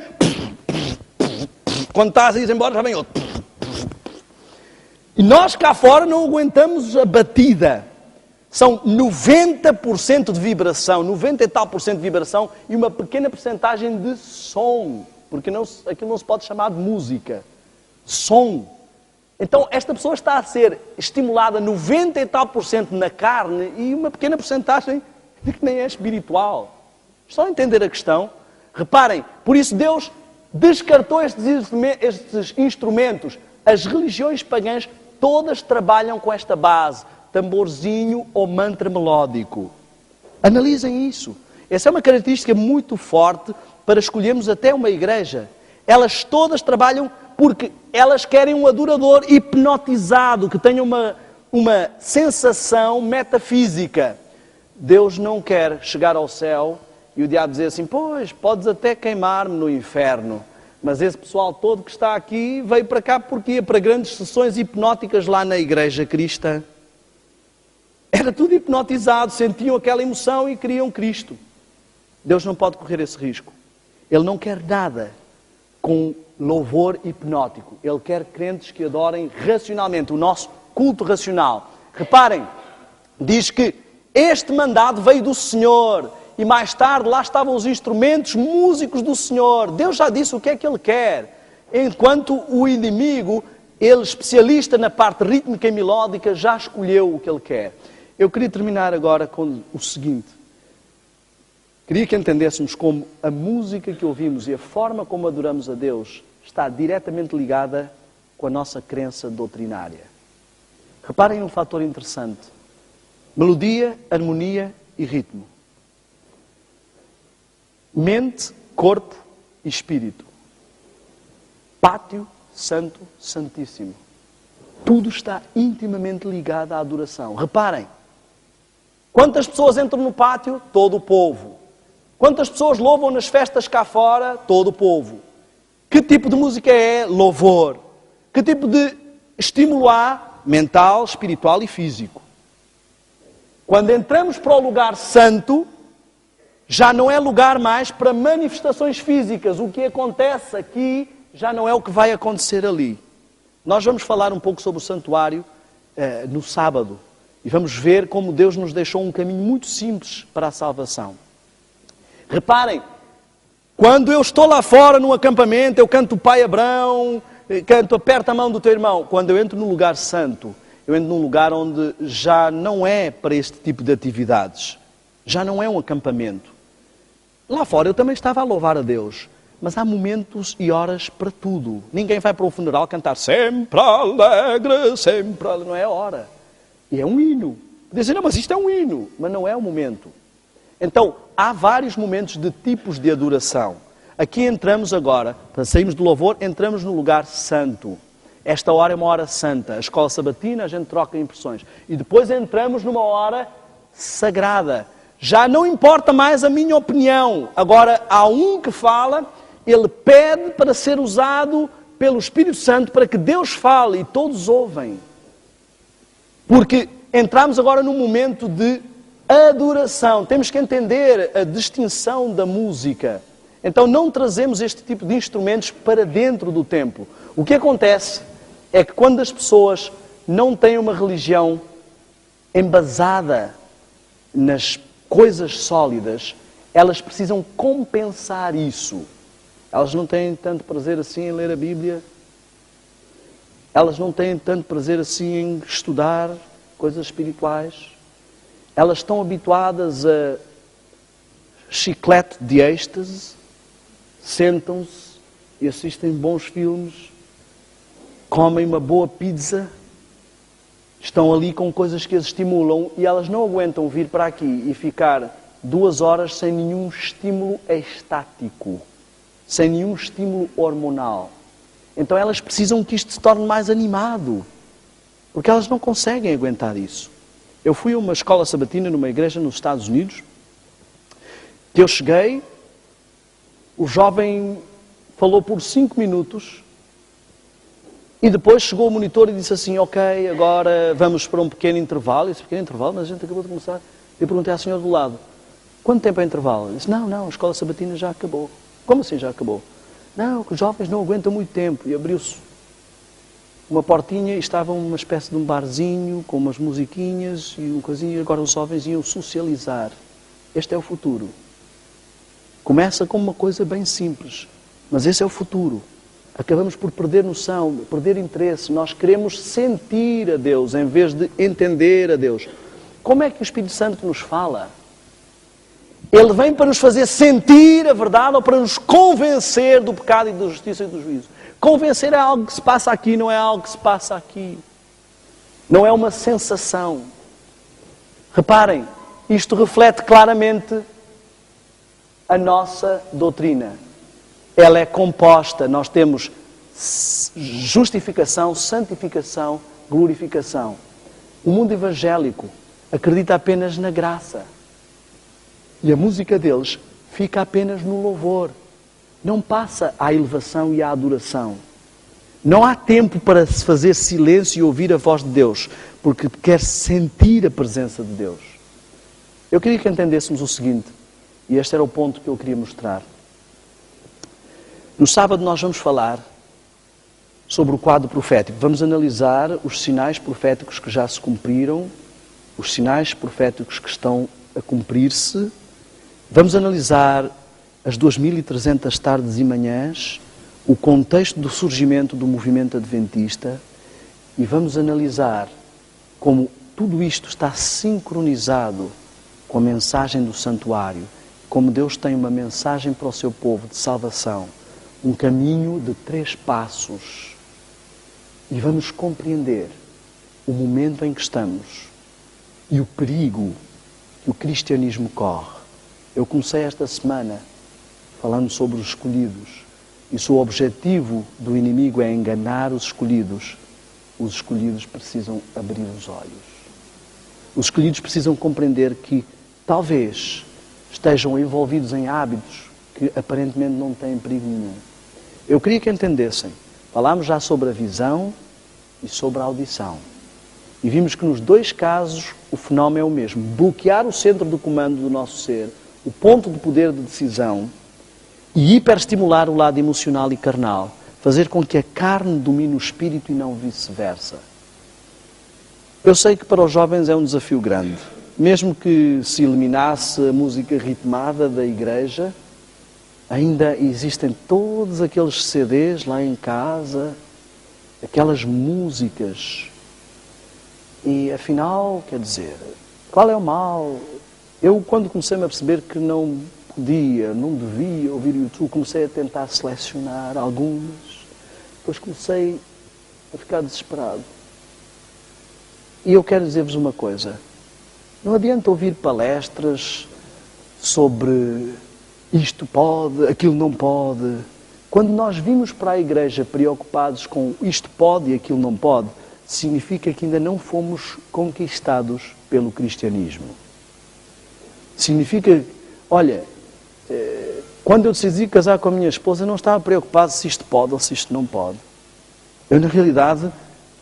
quando estás a ir embora, já vem outro. E nós cá fora não aguentamos a batida. São 90% de vibração, 90 e tal por cento de vibração e uma pequena percentagem de som. Porque aquilo não se pode chamar de música. Som. Então, esta pessoa está a ser estimulada 90 e tal por cento na carne e uma pequena porcentagem que nem é espiritual. Estão a entender a questão? Reparem, por isso Deus descartou estes instrumentos. As religiões pagãs todas trabalham com esta base, tamborzinho ou mantra melódico. Analisem isso. Essa é uma característica muito forte para escolhermos até uma igreja. Elas todas trabalham porque elas querem um adorador hipnotizado, que tenha uma sensação metafísica. Deus não quer chegar ao céu e o diabo dizer assim, pois, podes até queimar-me no inferno, mas esse pessoal todo que está aqui veio para cá porque para grandes sessões hipnóticas lá na igreja cristã. Era tudo hipnotizado, sentiam aquela emoção e queriam Cristo. Deus não pode correr esse risco. Ele não quer nada com louvor hipnótico. Ele quer crentes que adorem racionalmente, o nosso culto racional. Reparem, diz que este mandado veio do Senhor e mais tarde lá estavam os instrumentos músicos do Senhor. Deus já disse o que é que Ele quer. Enquanto o inimigo, ele especialista na parte rítmica e melódica, já escolheu o que Ele quer. Eu queria terminar agora com o seguinte. Queria que entendêssemos como a música que ouvimos e a forma como adoramos a Deus está diretamente ligada com a nossa crença doutrinária. Reparem um fator interessante. Melodia, harmonia e ritmo. Mente, corpo e espírito. Pátio, santo, santíssimo. Tudo está intimamente ligado à adoração. Reparem. Quantas pessoas entram no pátio? Todo o povo. Quantas pessoas louvam nas festas cá fora? Todo o povo. Que tipo de música é? Louvor. Que tipo de estímulo há? Mental, espiritual e físico. Quando entramos para o lugar santo, já não é lugar mais para manifestações físicas. O que acontece aqui já não é o que vai acontecer ali. Nós vamos falar um pouco sobre o santuário no sábado. E vamos ver como Deus nos deixou um caminho muito simples para a salvação. Reparem, quando eu estou lá fora num acampamento, eu canto o Pai Abrão, canto aperta a mão do teu irmão. Quando eu entro num lugar santo, eu entro num lugar onde já não é para este tipo de atividades. Já não é um acampamento. Lá fora eu também estava a louvar a Deus. Mas há momentos e horas para tudo. Ninguém vai para o funeral cantar sempre alegre, sempre alegre. Não é a hora. E é um hino. Dizem, não, mas isto é um hino. Mas não é o momento. Então, há vários momentos de tipos de adoração. Aqui entramos agora, saímos do louvor, entramos no lugar santo. Esta hora é uma hora santa. A escola sabatina, a gente troca impressões. E depois entramos numa hora sagrada. Já não importa mais a minha opinião. Agora, há um que fala, ele pede para ser usado pelo Espírito Santo para que Deus fale e todos ouvem. Porque entramos agora num momento de adoração. Temos que entender a distinção da música. Então não trazemos este tipo de instrumentos para dentro do templo. O que acontece é que quando as pessoas não têm uma religião embasada nas coisas sólidas, elas precisam compensar isso. Elas não têm tanto prazer assim em ler a Bíblia. Elas não têm tanto prazer assim em estudar coisas espirituais. Elas estão habituadas a chiclete de êxtase, sentam-se e assistem bons filmes, comem uma boa pizza, estão ali com coisas que as estimulam e elas não aguentam vir para aqui e ficar 2 horas sem nenhum estímulo estático, sem nenhum estímulo hormonal. Então elas precisam que isto se torne mais animado, porque elas não conseguem aguentar isso. Eu fui a uma escola sabatina numa igreja nos Estados Unidos, que eu cheguei, o jovem falou por 5 minutos e depois chegou o monitor e disse assim, ok, agora vamos para um pequeno intervalo. Esse pequeno intervalo, mas a gente acabou de começar. Eu perguntei à senhora do lado, quanto tempo é intervalo? Ele disse, não, a escola sabatina já acabou. Como assim já acabou? Não, os jovens não aguentam muito tempo. E abriu-se uma portinha e estava uma espécie de um barzinho com umas musiquinhas e um coisinho, e agora os jovens iam socializar. Este é o futuro. Começa com uma coisa bem simples, mas esse é o futuro. Acabamos por perder noção, perder interesse. Nós queremos sentir a Deus em vez de entender a Deus. Como é que o Espírito Santo nos fala? Ele vem para nos fazer sentir a verdade ou para nos convencer do pecado e da justiça e do juízo. Convencer é algo que se passa aqui, não é algo que se passa aqui. Não é uma sensação. Reparem, isto reflete claramente a nossa doutrina. Ela é composta, nós temos justificação, santificação, glorificação. O mundo evangélico acredita apenas na graça. E a música deles fica apenas no louvor. Não passa à elevação e à adoração. Não há tempo para se fazer silêncio e ouvir a voz de Deus, porque quer sentir a presença de Deus. Eu queria que entendêssemos o seguinte, e este era o ponto que eu queria mostrar. No sábado nós vamos falar sobre o quadro profético. Vamos analisar os sinais proféticos que já se cumpriram, os sinais proféticos que estão a cumprir-se. Vamos analisar as 2300 tardes e manhãs, o contexto do surgimento do movimento adventista e vamos analisar como tudo isto está sincronizado com a mensagem do santuário, como Deus tem uma mensagem para o seu povo de salvação, um caminho de 3 passos. E vamos compreender o momento em que estamos e o perigo que o cristianismo corre. Eu comecei esta semana falando sobre os escolhidos. E se o objetivo do inimigo é enganar os escolhidos precisam abrir os olhos. Os escolhidos precisam compreender que talvez estejam envolvidos em hábitos que aparentemente não têm perigo nenhum. Eu queria que entendessem. Falámos já sobre a visão e sobre a audição. E vimos que nos 2 casos o fenómeno é o mesmo. Bloquear o centro do comando do nosso ser, o ponto de poder de decisão, e hiperestimular o lado emocional e carnal, fazer com que a carne domine o espírito e não vice-versa. Eu sei que para os jovens é um desafio grande. Mesmo que se eliminasse a música ritmada da igreja, ainda existem todos aqueles CDs lá em casa, aquelas músicas. E afinal, quer dizer, qual é o mal? Eu, quando comecei-me a perceber que não podia, não devia ouvir YouTube. Comecei a tentar selecionar algumas. Depois comecei a ficar desesperado. E eu quero dizer-vos uma coisa. Não adianta ouvir palestras sobre isto pode, aquilo não pode. Quando nós vimos para a igreja preocupados com isto pode e aquilo não pode, significa que ainda não fomos conquistados pelo cristianismo. Significa, olha, quando eu decidi casar com a minha esposa, eu não estava preocupado se isto pode ou se isto não pode. Eu, na realidade,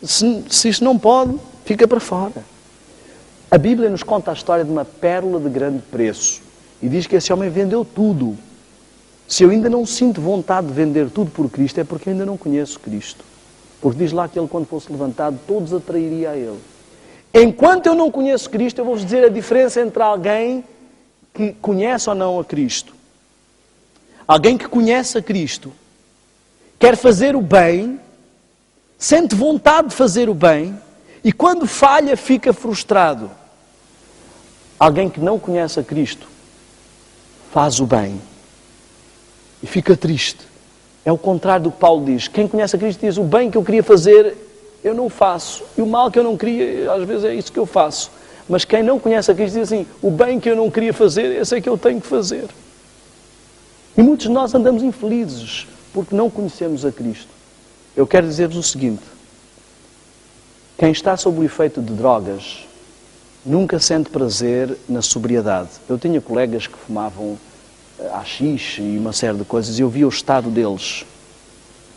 se isto não pode, fica para fora. A Bíblia nos conta a história de uma pérola de grande preço. E diz que esse homem vendeu tudo. Se eu ainda não sinto vontade de vender tudo por Cristo, é porque eu ainda não conheço Cristo. Porque diz lá que ele, quando fosse levantado, todos atrairia a ele. Enquanto eu não conheço Cristo, eu vou-vos dizer a diferença entre alguém que conhece ou não a Cristo. Alguém que conhece a Cristo, quer fazer o bem, sente vontade de fazer o bem, e quando falha fica frustrado. Alguém que não conhece a Cristo, faz o bem e fica triste. É o contrário do que Paulo diz. Quem conhece a Cristo diz, o bem que eu queria fazer, eu não faço. E o mal que eu não queria, às vezes é isso que eu faço. Mas quem não conhece a Cristo diz assim, o bem que eu não queria fazer, esse é que eu tenho que fazer. E muitos de nós andamos infelizes porque não conhecemos a Cristo. Eu quero dizer-vos o seguinte. Quem está sob o efeito de drogas nunca sente prazer na sobriedade. Eu tinha colegas que fumavam haxixe e uma série de coisas e eu via o estado deles.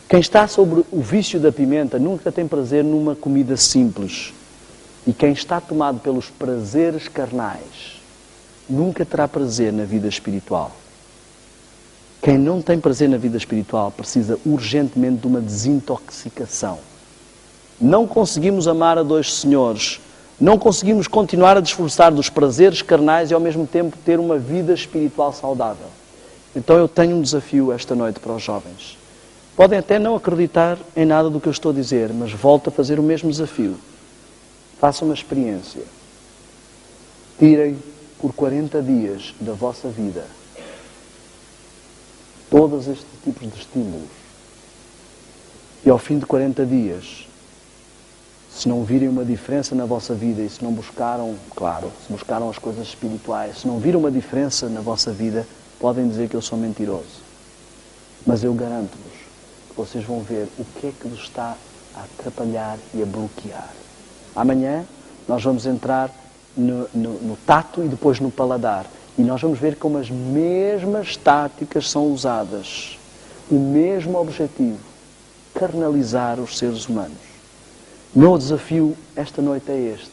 Quem está sobre o vício da pimenta nunca tem prazer numa comida simples. E quem está tomado pelos prazeres carnais nunca terá prazer na vida espiritual. Quem não tem prazer na vida espiritual precisa urgentemente de uma desintoxicação. Não conseguimos amar a dois senhores. Não conseguimos continuar a desfrutar dos prazeres carnais e ao mesmo tempo ter uma vida espiritual saudável. Então eu tenho um desafio esta noite para os jovens. Podem até não acreditar em nada do que eu estou a dizer, mas volto a fazer o mesmo desafio. Façam uma experiência. Tirem por 40 dias da vossa vida todos estes tipos de estímulos. E ao fim de 40 dias, se não virem uma diferença na vossa vida e se não buscaram, claro, se buscaram as coisas espirituais, se não viram uma diferença na vossa vida, podem dizer que eu sou mentiroso. Mas eu garanto-vos que vocês vão ver o que é que vos está a atrapalhar e a bloquear. Amanhã nós vamos entrar no tato e depois no paladar. E nós vamos ver como as mesmas táticas são usadas. O mesmo objetivo, carnalizar os seres humanos. O meu desafio esta noite é este.